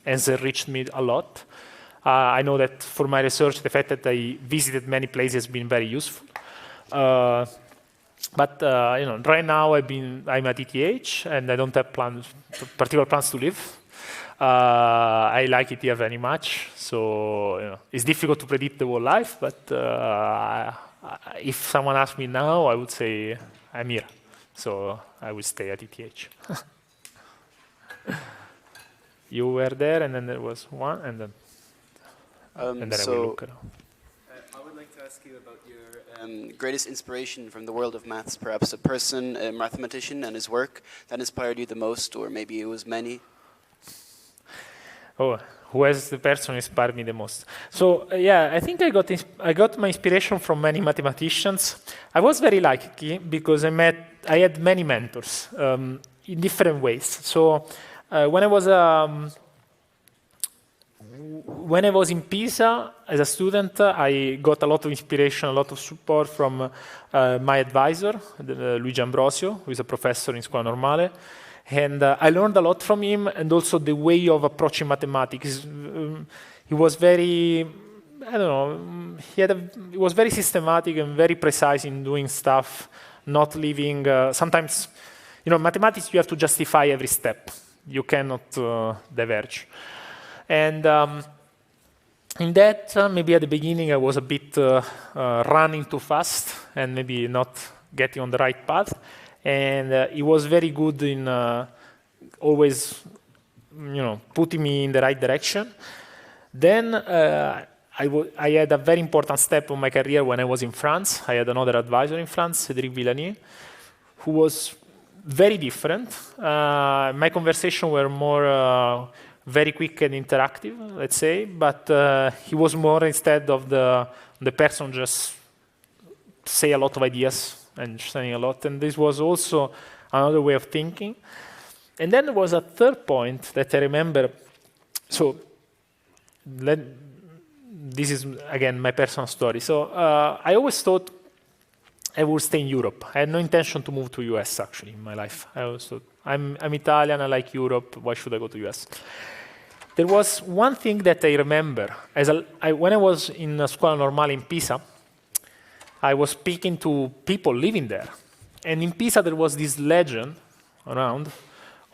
has enriched me a lot. I know that for my research, the fact that I visited many places has been very useful. But right now I'm at ETH, and I don't have particular plans to live. I like ETH very much, so it's difficult to predict the whole life. But if someone asks me now, I would say I'm here, so I will stay at ETH. You were there, and then there was one, and then I will look around. I would like to ask you about your greatest inspiration from the world of maths, perhaps a person, a mathematician, and his work that inspired you the most, or maybe it was many. Oh, who has the person inspired me the most? So I think I got my inspiration from many mathematicians. I was very lucky because I had many mentors in different ways. So when I was in Pisa as a student, I got a lot of inspiration, a lot of support from my advisor, Luigi Ambrosio, who is a professor in Scuola Normale. And I learned a lot from him, and also the way of approaching mathematics. He was very, he was very systematic and very precise in doing stuff, not leaving, sometimes, mathematics, you have to justify every step. You cannot diverge. And in that, maybe at the beginning, I was a bit running too fast and maybe not getting on the right path. And he was very good in always, putting me in the right direction. Then I had a very important step in my career when I was in France. I had another advisor in France, Cédric Villani, who was very different. My conversations were more very quick and interactive, let's say, but he was more instead of the person just say a lot of ideas and saying a lot, and this was also another way of thinking. And then there was a third point that I remember. So this is, again, my personal story. So I always thought I would stay in Europe. I had no intention to move to US, actually, in my life. I always thought, I'm Italian, I like Europe, why should I go to US? There was one thing that I remember. When I was in Scuola Normale in Pisa, I was speaking to people living there. And in Pisa, there was this legend around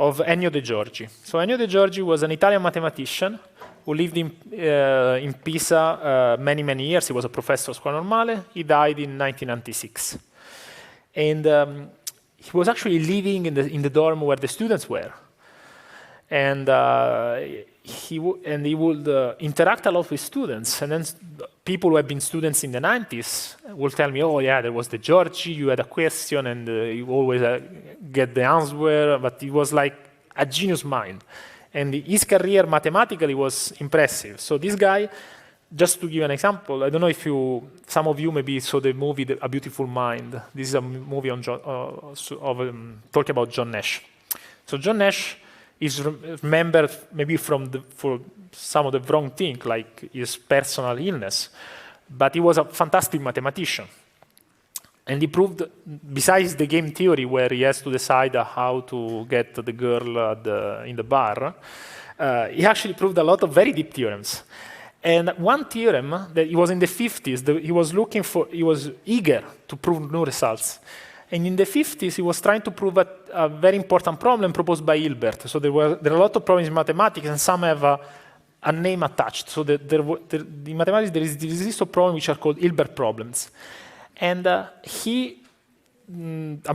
of Ennio De Giorgi. So Ennio De Giorgi was an Italian mathematician who lived in Pisa many, many years. He was a professor of Scuola Normale. He died in 1996. And he was actually living in the dorm where the students were. And he would interact a lot with students. And then people who had been students in the 90s will tell me, oh, yeah, there was the Giorgi, you had a question, and you always get the answer. But he was like a genius mind. And his career mathematically was impressive. So this guy, just to give an example, I don't know if some of you maybe saw the movie A Beautiful Mind. This is a movie on talking about John Nash. So John Nash is remembered maybe for some of the wrong things, like his personal illness, but he was a fantastic mathematician. And he proved, besides the game theory where he has to decide how to get the girl in the bar, he actually proved a lot of very deep theorems. And one theorem that he was in the 50s, he was eager to prove new results. And in the 50s, he was trying to prove a very important problem proposed by Hilbert. So there are a lot of problems in mathematics, and some have a name attached. So in mathematics, there is this list of problems which are called Hilbert problems. And a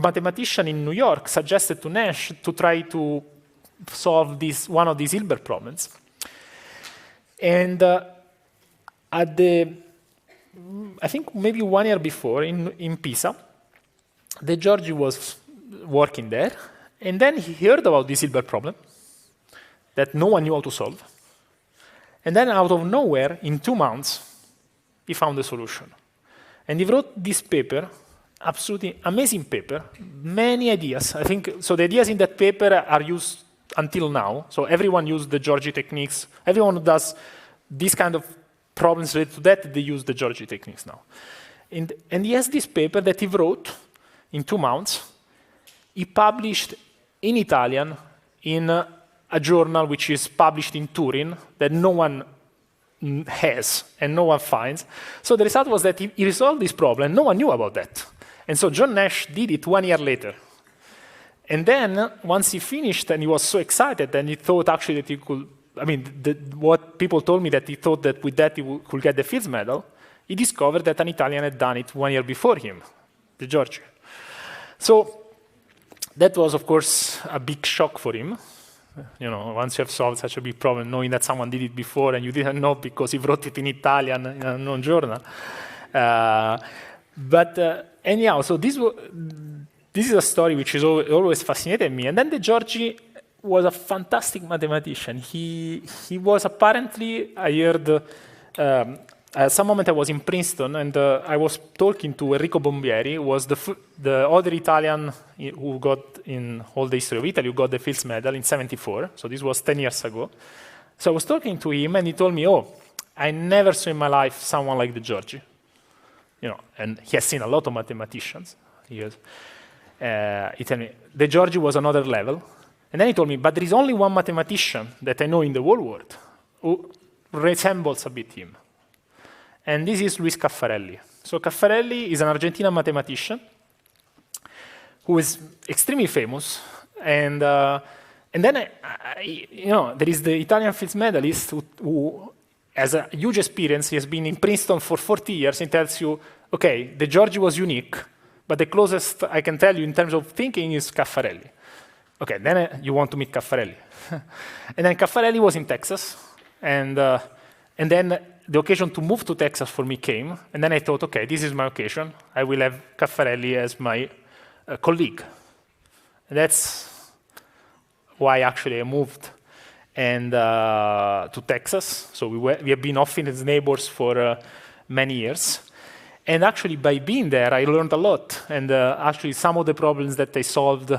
mathematician in New York suggested to Nash to try to solve one of these Hilbert problems. And I think maybe 1 year before in Pisa, De Giorgi was working there, and then he heard about this Hilbert problem that no one knew how to solve. And then out of nowhere, in 2 months, he found a solution. And he wrote this paper, absolutely amazing paper, many ideas. I think, so the ideas in that paper are used until now. So everyone uses the Giorgi techniques. Everyone who does this kind of problems related to that, they use the Giorgi techniques now. And he has this paper that he wrote in 2 months. He published in Italian in a journal which is published in Turin that no one has and no one finds. So the result was that he resolved this problem. No one knew about that. And so John Nash did it 1 year later. And then once he finished and he was so excited and he thought actually that he could, what people told me that he thought that with that he could get the Fields Medal, he discovered that an Italian had done it 1 year before him, De Giorgi. So that was, of course, a big shock for him. You know, once you have solved such a big problem, knowing that someone did it before and you didn't know because he wrote it in Italian in a known journal. Anyhow, so this is a story which has always fascinated me. And then De Giorgi was a fantastic mathematician. He was apparently, I heard, at some moment I was in Princeton and I was talking to Enrico Bombieri, who was the other Italian who got in all the history of Italy, who got the Fields Medal in '74. So this was 10 years ago. So I was talking to him and he told me, oh, I never saw in my life someone like De Giorgi. You know, and he has seen a lot of mathematicians. He told me, De Giorgi was another level. And then he told me, but there is only one mathematician that I know in the whole world who resembles a bit him. And this is Luis Caffarelli. So Caffarelli is an Argentine mathematician who is extremely famous. And then, there is the Italian Fields medalist who has a huge experience. He has been in Princeton for 40 years and tells you, okay, De Giorgi was unique, but the closest I can tell you in terms of thinking is Caffarelli. Okay, then you want to meet Caffarelli. And then Caffarelli was in Texas, and then the occasion to move to Texas for me came, and then I thought, okay, this is my occasion. I will have Caffarelli as my colleague. And that's why actually I moved to Texas. So we have been often as neighbors for many years. And actually, by being there, I learned a lot. And actually, some of the problems that I solved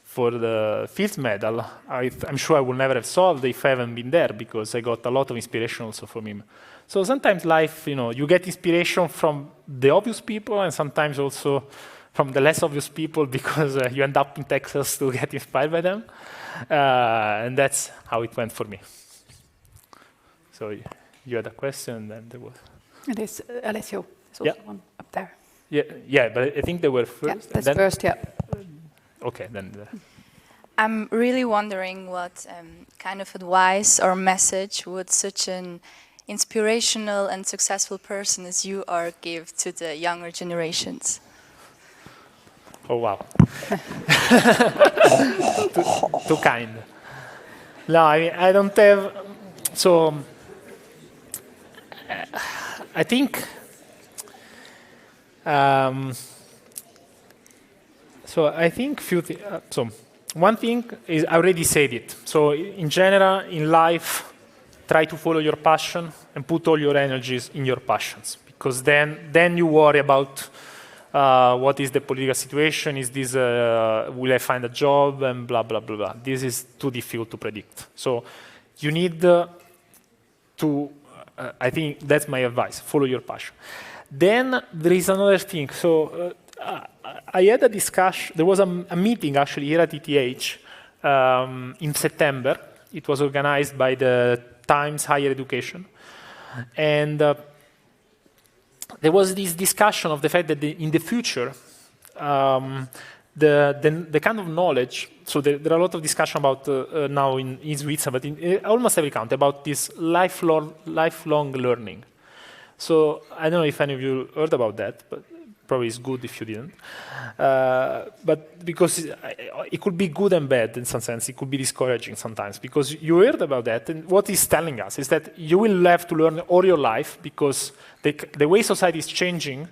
for the Fields Medal, I'm sure I would never have solved if I hadn't been there, because I got a lot of inspiration also from him. So sometimes life, you get inspiration from the obvious people, and sometimes also from the less obvious people, because you end up in Texas to get inspired by them. And that's how it went for me. So you had a question, and there was... It is Alessio. There's also one up there. Yeah, but I think they were first. Yeah, that's first, yeah. Okay, then. I'm really wondering what kind of advice or message would such an inspirational and successful person as you are give to the younger generations? Oh, wow. Too kind. No, I don't have... So, I think... so I think so one thing is, I already said it. So in general, in life, try to follow your passion and put all your energies in your passions, because then you worry about what is the political situation, is this, will I find a job, and blah, blah, blah, blah. This is too difficult to predict. So you need to, I think that's my advice, follow your passion. Then there is another thing. So I had a discussion, there was a meeting actually here at ETH in September. It was organized by the Times Higher Education. And there was this discussion of the fact that in the future, the kind of knowledge, so there are a lot of discussion about now in Switzerland, but in almost every country, about this lifelong learning. So I don't know if any of you heard about that, but probably it's good if you didn't. But because it could be good and bad in some sense, it could be discouraging sometimes, because you heard about that, and what it's telling us is that you will have to learn all your life, because the way society is changing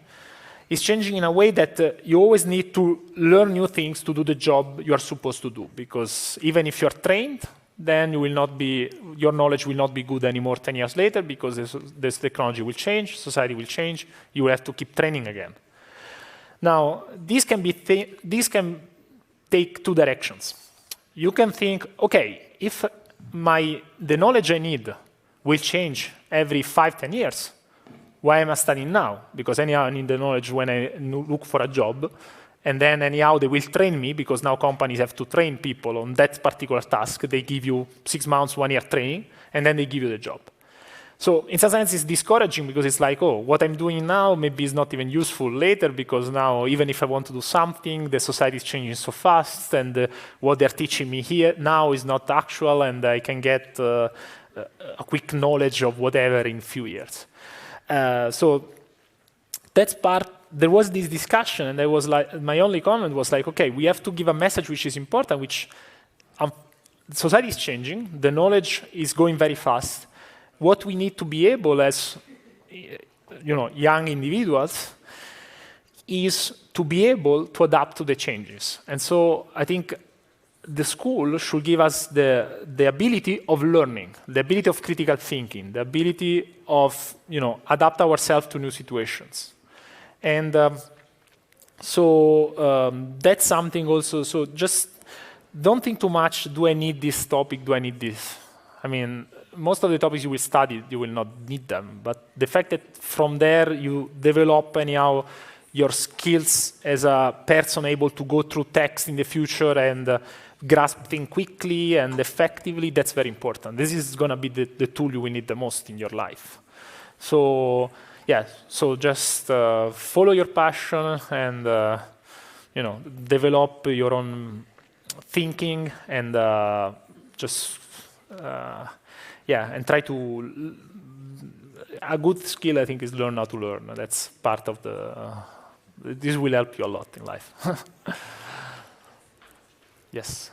in a way that you always need to learn new things to do the job you are supposed to do, because even if you are trained, then you will not be, your knowledge will not be good anymore 10 years later, because this technology will change, society will change, you will have to keep training again. Now, this can take two directions. You can think, okay, if the knowledge I need will change every 5-10 years, why am I studying now? Because anyhow I need the knowledge when I look for a job, and then anyhow they will train me, because now companies have to train people on that particular task. They give you 6 months, 1 year training, and then they give you the job. So in some sense it's discouraging, because it's like, oh, what I'm doing now maybe is not even useful later, because now even if I want to do something, the society is changing so fast, and what they're teaching me here now is not actual, and I can get a quick knowledge of whatever in a few years. So that's part. There was this discussion, and I was like, my only comment was like, okay, we have to give a message which is important, which society is changing, the knowledge is going very fast. What we need to be able as, young individuals is to be able to adapt to the changes. And so I think the school should give us the ability of learning, the ability of critical thinking, the ability of, adapt ourselves to new situations. And that's something also, so just don't think too much, do I need this topic, do I need this? I mean, most of the topics you will study, you will not need them, but the fact that from there you develop anyhow your skills as a person able to go through text in the future and grasp things quickly and effectively, that's very important. This is going to be the tool you will need the most in your life. So, yeah, so just follow your passion and, develop your own thinking and and try to, a good skill I think is learn how to learn. That's part of this will help you a lot in life. Yes.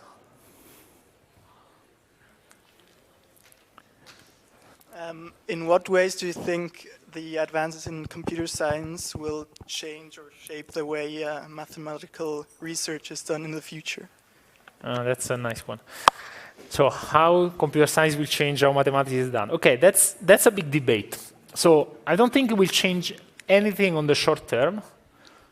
In what ways do you think the advances in computer science will change or shape the way mathematical research is done in the future? That's a nice one. So how computer science will change how mathematics is done? Okay, that's a big debate. So I don't think it will change anything on the short term.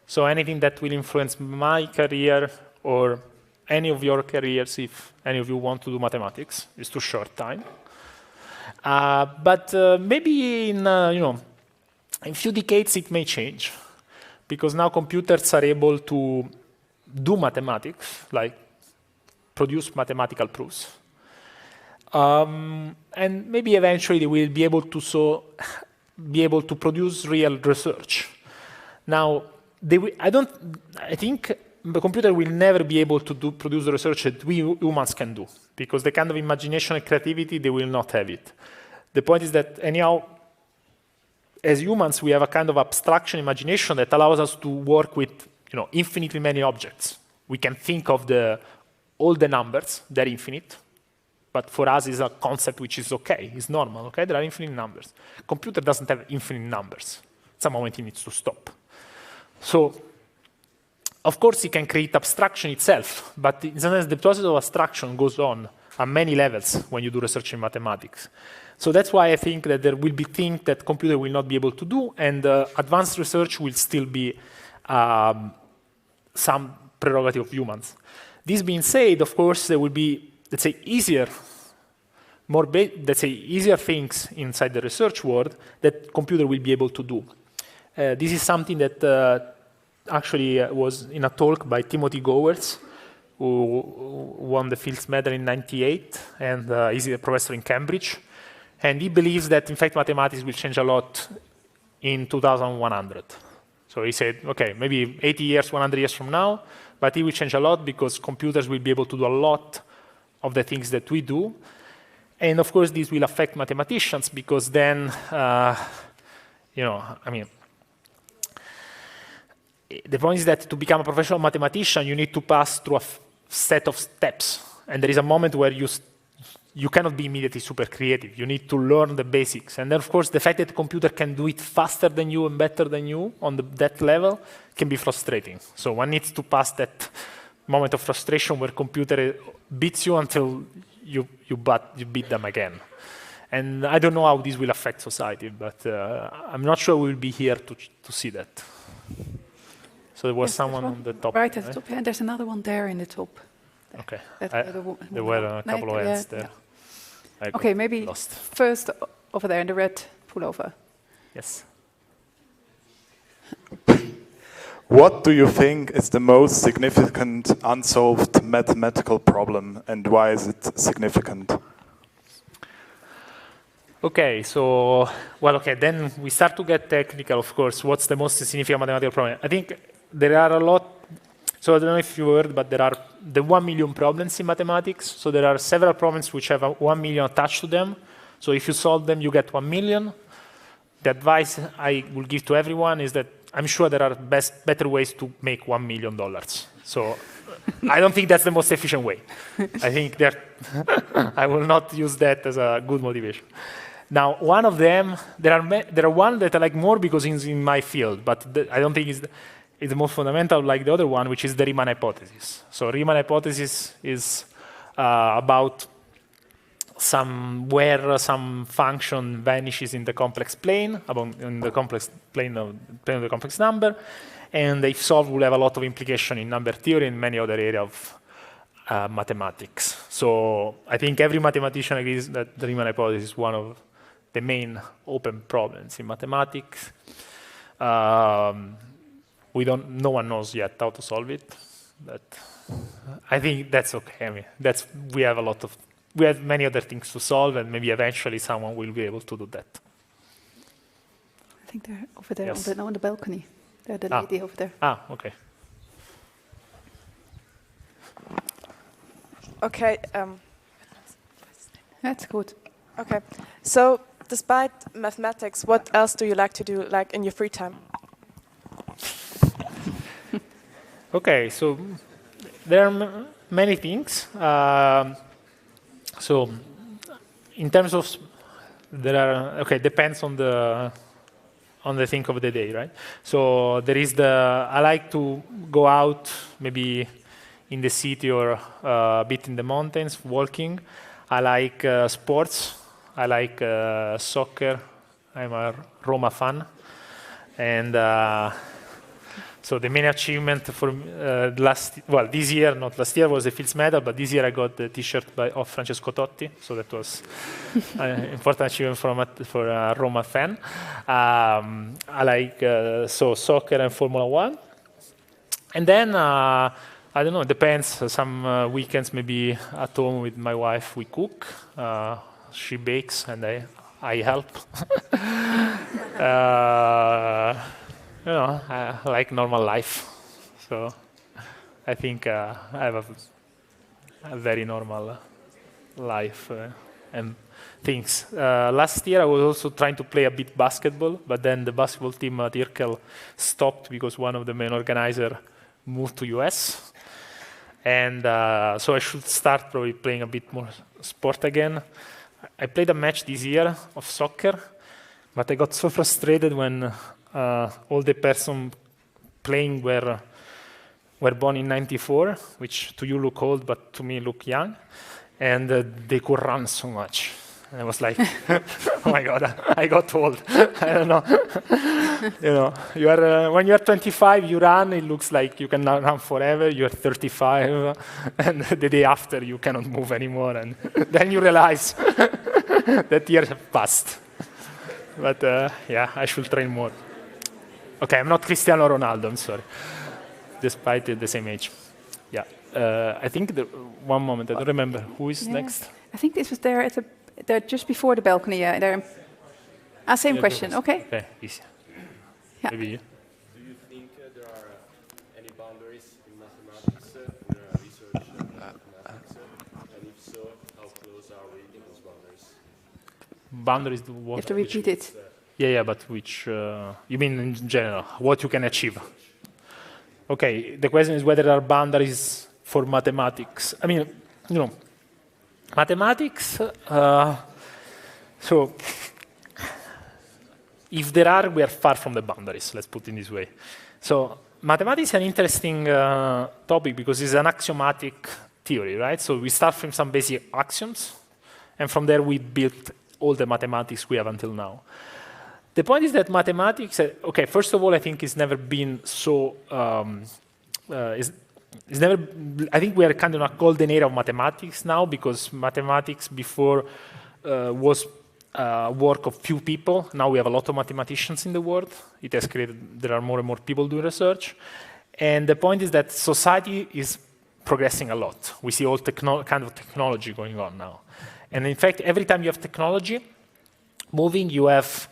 So anything that will influence my career or any of your careers, if any of you want to do mathematics, it's too short time. But maybe in in a few decades it may change, because now computers are able to do mathematics, like produce mathematical proofs. And maybe eventually they will be able to produce real research. Now, I think the computer will never be able to produce the research that we humans can do, because the kind of imagination and creativity, they will not have it. The point is that anyhow, as humans, we have a kind of abstraction imagination that allows us to work with infinitely many objects. We can think of all the numbers, they're infinite, but for us it's a concept which is okay, it's normal, okay? There are infinite numbers. Computer doesn't have infinite numbers. At some moment it needs to stop. So, of course, it can create abstraction itself, but in some sense the process of abstraction goes on at many levels when you do research in mathematics. So that's why I think that there will be things that computer will not be able to do, and advanced research will still be some prerogative of humans. This being said, of course, there will be, let's say, easier things inside the research world that computer will be able to do. This is something that actually was in a talk by Timothy Gowers, who won the Fields Medal in '98, and is a professor in Cambridge. And he believes that, in fact, mathematics will change a lot in 2100. So he said, okay, maybe 80 years, 100 years from now, but it will change a lot because computers will be able to do a lot of the things that we do. And of course, this will affect mathematicians because then, the point is that to become a professional mathematician, you need to pass through a set of steps. And there is a moment where you cannot be immediately super creative. You need to learn the basics. And then, of course, the fact that the computer can do it faster than you and better than you on that level can be frustrating. So one needs to pass that moment of frustration where computer beats you until you beat them again. And I don't know how this will affect society, but I'm not sure we'll be here to see that. So there was someone on the top. Right at the top, and there's another one there in the top. Okay. There were a couple of hands there. Yeah. Okay, maybe first over there in the red pullover. Yes. What do you think is the most significant unsolved mathematical problem, and why is it significant? Okay, so, then we start to get technical, of course. What's the most significant mathematical problem? I think there are a lot. So I don't know if you heard, but there are the 1 million problems in mathematics. So there are several problems which have 1 million attached to them. So if you solve them, you get 1 million. The advice I will give to everyone is that I'm sure there are better ways to make $1 million. So I don't think that's the most efficient way. I think that I will not use that as a good motivation. Now, one of them, there are one that I like more because it's in my field, but I don't think it's the most fundamental like the other one, which is the Riemann hypothesis. So Riemann hypothesis is about where some function vanishes in the complex plane, in the complex plane of the complex number, and if solved, will have a lot of implication in number theory and many other areas of mathematics. So I think every mathematician agrees that the Riemann hypothesis is one of the main open problems in mathematics. No one knows yet how to solve it, but I think that's okay. I mean, we have many other things to solve, and maybe eventually someone will be able to do that. I think they're over there on the balcony. They're the lady over there. Okay. Okay. That's good. Okay. So, despite mathematics, what else do you like to do, like in your free time? Okay, so there are many things. So, in terms of, depends on the thing of the day, right? So there is I like to go out, maybe in the city or a bit in the mountains, walking. I like sports. I like soccer. I'm a Roma fan, and so the main achievement for this year, not last year, was the Fields Medal, but this year I got the T-shirt of Francesco Totti, so that was an important achievement for a Roma fan. I like soccer and Formula 1. And then, I don't know, it depends. Some weekends maybe at home with my wife we cook. She bakes and I help. I like normal life. So I think I have a very normal life and things. Last year I was also trying to play a bit basketball, but then the basketball team at Irkel stopped because one of the main organizers moved to US. And so I should start probably playing a bit more sport again. I played a match this year of soccer, but I got so frustrated when all the person playing were born in '94, which to you look old, but to me look young, and they could run so much. And I was like, oh my God, I got old. I don't know. You know, you are when you are 25, you run. It looks like you can run forever. You are 35, and the day after you cannot move anymore, and then you realize that years have passed. But yeah, I should train more. Okay, I'm not Cristiano Ronaldo. I'm sorry, despite the same age. Yeah, I think one moment. I don't remember who is next. I think this was there at the just before the balcony. There. Same question. Okay. Okay, easy. Yeah. Maybe you. Do you think there are any boundaries in mathematics, research mathematics? And if so, how close are we to those boundaries? Boundaries to what? You have to repeat it. Yeah, but which, you mean in general, what you can achieve? Okay, the question is whether there are boundaries for mathematics. I mean, you know, mathematics, so if there are, we are far from the boundaries, let's put it in this way. So mathematics is an interesting topic because it's an axiomatic theory, right? So we start from some basic axioms, and from there we built all the mathematics we have until now. The point is that mathematics, okay, first of all, I think it's never been so, it's never, I think we are kind of in a golden era of mathematics now because mathematics before was work of few people. Now we have a lot of mathematicians in the world. It has created, there are more and more people doing research. And the point is that society is progressing a lot. We see all kind of technology going on now. And in fact, every time you have technology moving, you have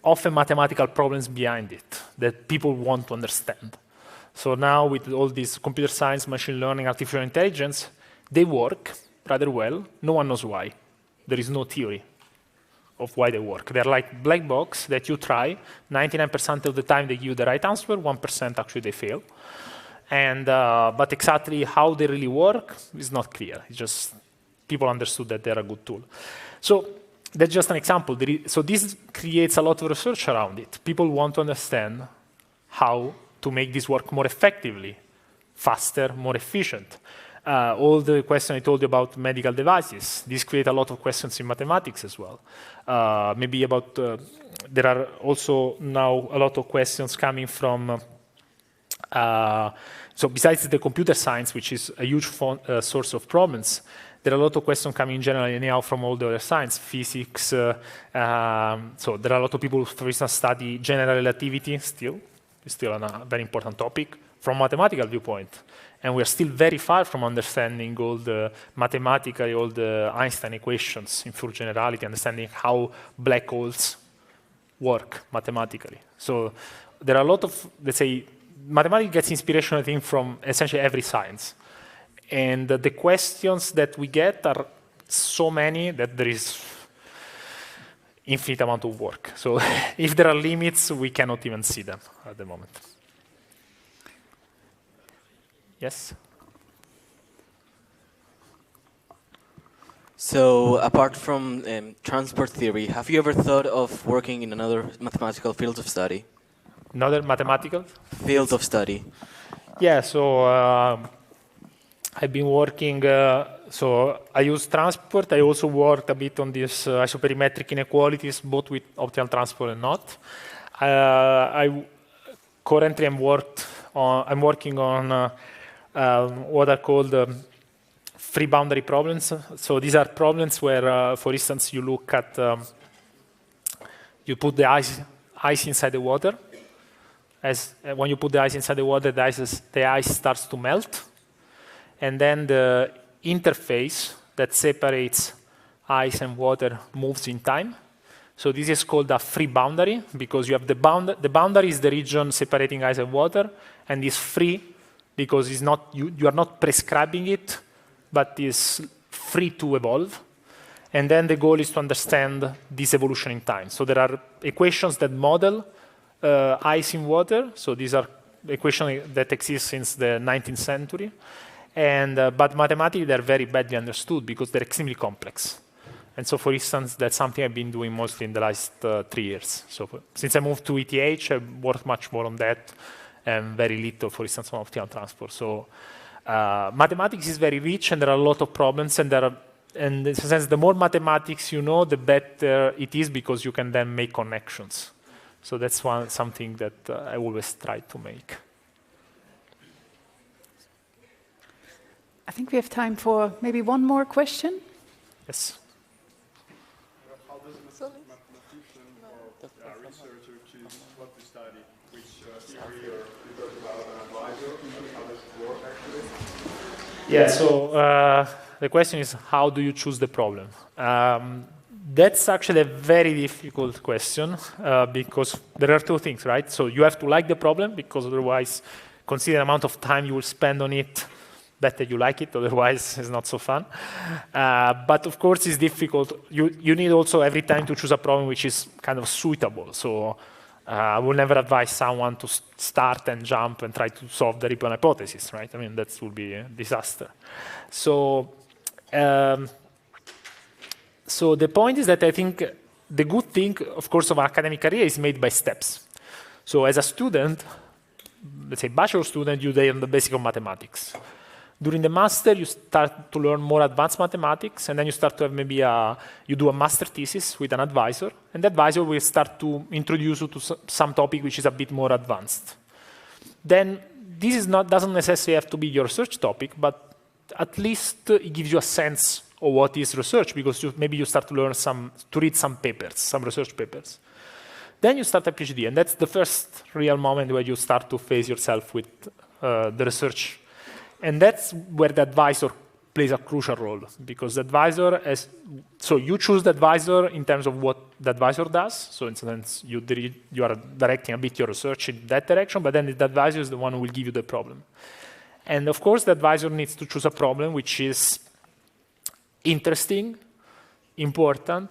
often mathematical problems behind it that people want to understand. So now with all this computer science, machine learning, artificial intelligence, they work rather well. No one knows why. There is no theory of why they work. They're like black box that you try. 99% of the time they give you the right answer, 1% actually they fail. And, but exactly how they really work is not clear. It's just people understood that they're a good tool. So that's just an example. So this creates a lot of research around it. People want to understand how to make this work more effectively, faster, more efficient. All the questions I told you about medical devices, these create a lot of questions in mathematics as well. Maybe about, there are also now a lot of questions coming from, so besides the computer science, which is a huge source of problems, there are a lot of questions coming in general anyhow from all the other science, physics. So there are a lot of people who, for instance, study general relativity still. It's still a very important topic from a mathematical viewpoint. And we're still very far from understanding all the mathematically, all the Einstein equations in full generality, understanding how black holes work mathematically. So there are a lot of, let's say, mathematics gets inspiration, I think, from essentially every science. And the questions that we get are so many that there is infinite amount of work. So if there are limits, we cannot even see them at the moment. Yes? So apart from transport theory, have you ever thought of working in another mathematical field of study? Another mathematical? Field of study. Yeah, so I've been working, so I use transport. I also worked a bit on these isoperimetric inequalities, both with optimal transport and not. Currently I'm working on what are called free boundary problems. So these are problems where, for instance, you look at, you put the ice inside the water. When you put the ice inside the water, the ice starts to melt. And then the interface that separates ice and water moves in time. So this is called a free boundary because you have the boundary is the region separating ice and water, and is free because it's not, you are not prescribing it, but is free to evolve. And then the goal is to understand this evolution in time. So there are equations that model ice in water. So these are equations that exist since the 19th century. And, but mathematically, they're very badly understood because they're extremely complex. And so, for instance, that's something I've been doing mostly in the last 3 years. So since I moved to ETH, I've worked much more on that and very little, for instance, on optimal transport. So mathematics is very rich, and there are a lot of problems, and in a sense, the more mathematics you know, the better it is because you can then make connections. So that's something that I always try to make. I think we have time for maybe one more question. Yes. How does a mathematician or a researcher choose what to study? Which theory or you talk about an advisor? How does it work actually? Yeah, so the question is, how do you choose the problem? That's actually a very difficult question because there are two things, right? So you have to like the problem because otherwise, consider the amount of time you will spend on it, better you like it, otherwise it's not so fun. But of course, it's difficult. You need also every time to choose a problem which is kind of suitable. So I will never advise someone to start and jump and try to solve the Ripon hypothesis, right? I mean, that would be a disaster. So, so the point is that I think the good thing, of course, of an academic career is made by steps. So as a student, let's say bachelor student, you learn the basic of mathematics. During the master, you start to learn more advanced mathematics, and then you start to have maybe you do a master thesis with an advisor, and the advisor will start to introduce you to some topic which is a bit more advanced. Then this is doesn't necessarily have to be your research topic, but at least it gives you a sense of what is research, because maybe you start to learn to read some papers, some research papers. Then you start a PhD, and that's the first real moment where you start to face yourself with the research. And that's where the advisor plays a crucial role, because the advisor so you choose the advisor in terms of what the advisor does. So in a sense, you are directing a bit your research in that direction, but then the advisor is the one who will give you the problem. And of course, the advisor needs to choose a problem which is interesting, important,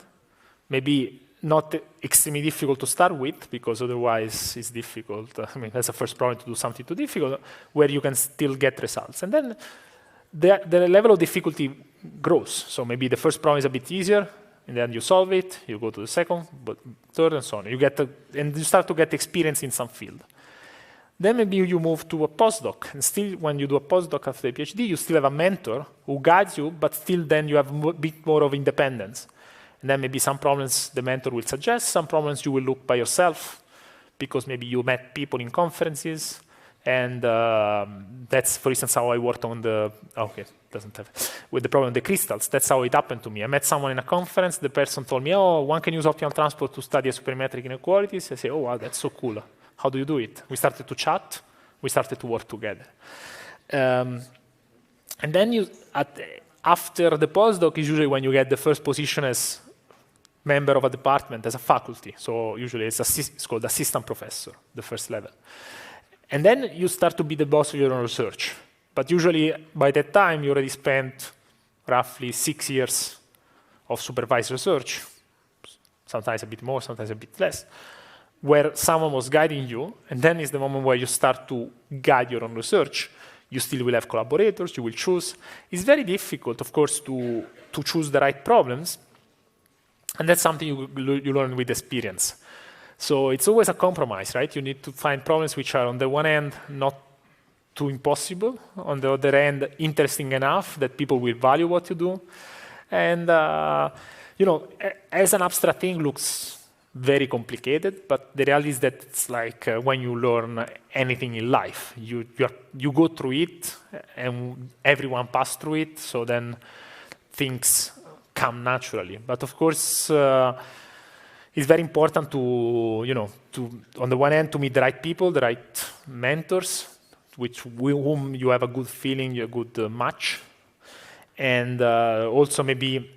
maybe not extremely difficult to start with, because otherwise it's difficult. I mean, that's the first problem, to do something too difficult, where you can still get results. And then the level of difficulty grows. So maybe the first problem is a bit easier, and then you solve it, you go to the second, but third, and so on. And you start to get experience in some field. Then maybe you move to a postdoc, and still when you do a postdoc after a PhD, you still have a mentor who guides you, but still then you have a bit more of independence. And then maybe some problems the mentor will suggest, some problems you will look by yourself, because maybe you met people in conferences, and that's, for instance, how I worked on with the problem of the crystals. That's how it happened to me. I met someone in a conference, the person told me, oh, one can use optimal transport to study supermetric inequalities. I say, oh, wow, that's so cool. How do you do it? We started to chat, we started to work together. And then after the postdoc is usually when you get the first position as member of a department, as a faculty. So usually it's called assistant professor, the first level. And then you start to be the boss of your own research. But usually by that time, you already spent roughly 6 years of supervised research, sometimes a bit more, sometimes a bit less, where someone was guiding you, and then is the moment where you start to guide your own research. You still will have collaborators, you will choose. It's very difficult, of course, to choose the right problems, and that's something you learn with experience. So it's always a compromise, right? You need to find problems which are, on the one hand, not too impossible, on the other hand, interesting enough that people will value what you do. And, as an abstract thing, looks very complicated, but the reality is that it's like when you learn anything in life, you go through it, and everyone passes through it, so then things come naturally. But of course, it's very important to on the one hand, to meet the right people, the right mentors, with whom you have a good feeling, a good match, and also maybe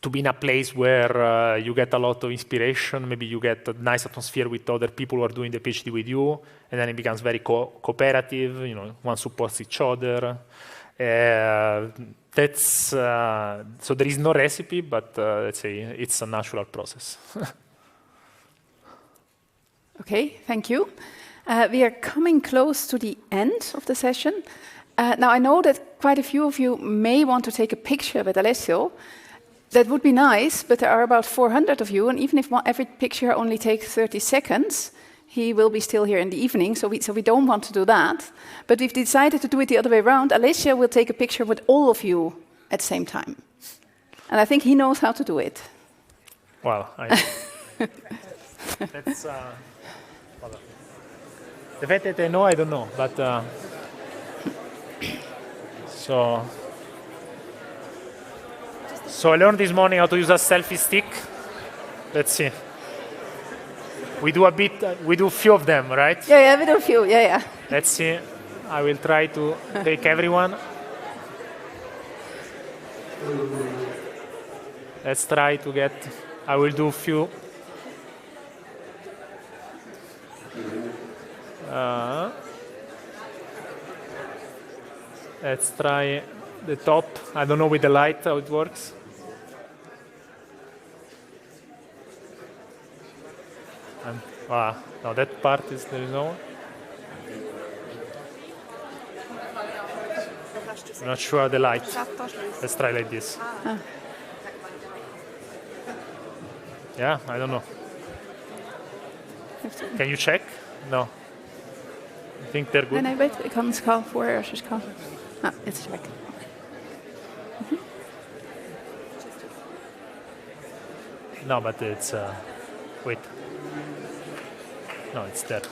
to be in a place where you get a lot of inspiration. Maybe you get a nice atmosphere with other people who are doing the PhD with you, and then it becomes very cooperative. You know, one supports each other. So there is no recipe, but let's say it's a natural process. Okay, thank you. We are coming close to the end of the session. Now, I know that quite a few of you may want to take a picture with Alessio. That would be nice, but there are about 400 of you, and even if every picture only takes 30 seconds, he will be still here in the evening, so we don't want to do that. But we've decided to do it the other way around. Alessio will take a picture with all of you at the same time. And I think he knows how to do it. Well, that's... the fact that I know, I don't know, but... So I learned this morning how to use a selfie stick. Let's see. We do a few of them, right? Yeah, we do a few, yeah. Let's see. I will try to take everyone. Let's try to get, I will do a few. Let's try the top. I don't know with the light how it works. No, that part is, there is no one. I'm not sure the light. Let's try like this. Yeah, I don't know. Can you check? No. I think they're good. Nee, ik kan het schaal voor als je kan. It's check. No, but it's wait. No, it's there.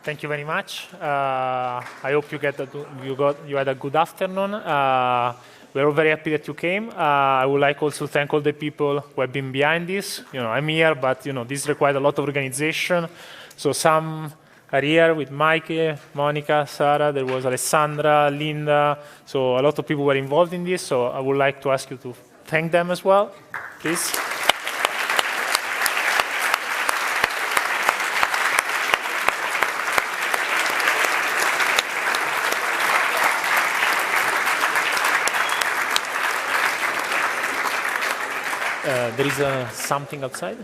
Thank you very much. I hope you had a good afternoon. We're all very happy that you came. I would like also to thank all the people who have been behind this. You know, I'm here, but this required a lot of organization. So some are here with Mike, Monica, Sarah. There was Alessandra, Linda. So a lot of people were involved in this. So I would like to ask you to thank them as well, please. There is something outside.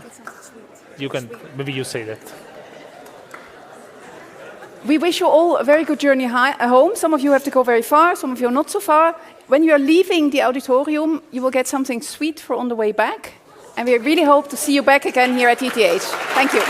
You can, maybe you say that. We wish you all a very good journey home. Some of you have to go very far, some of you not so far. When you are leaving the auditorium, you will get something sweet for on the way back. And we really hope to see you back again here at ETH. Thank you.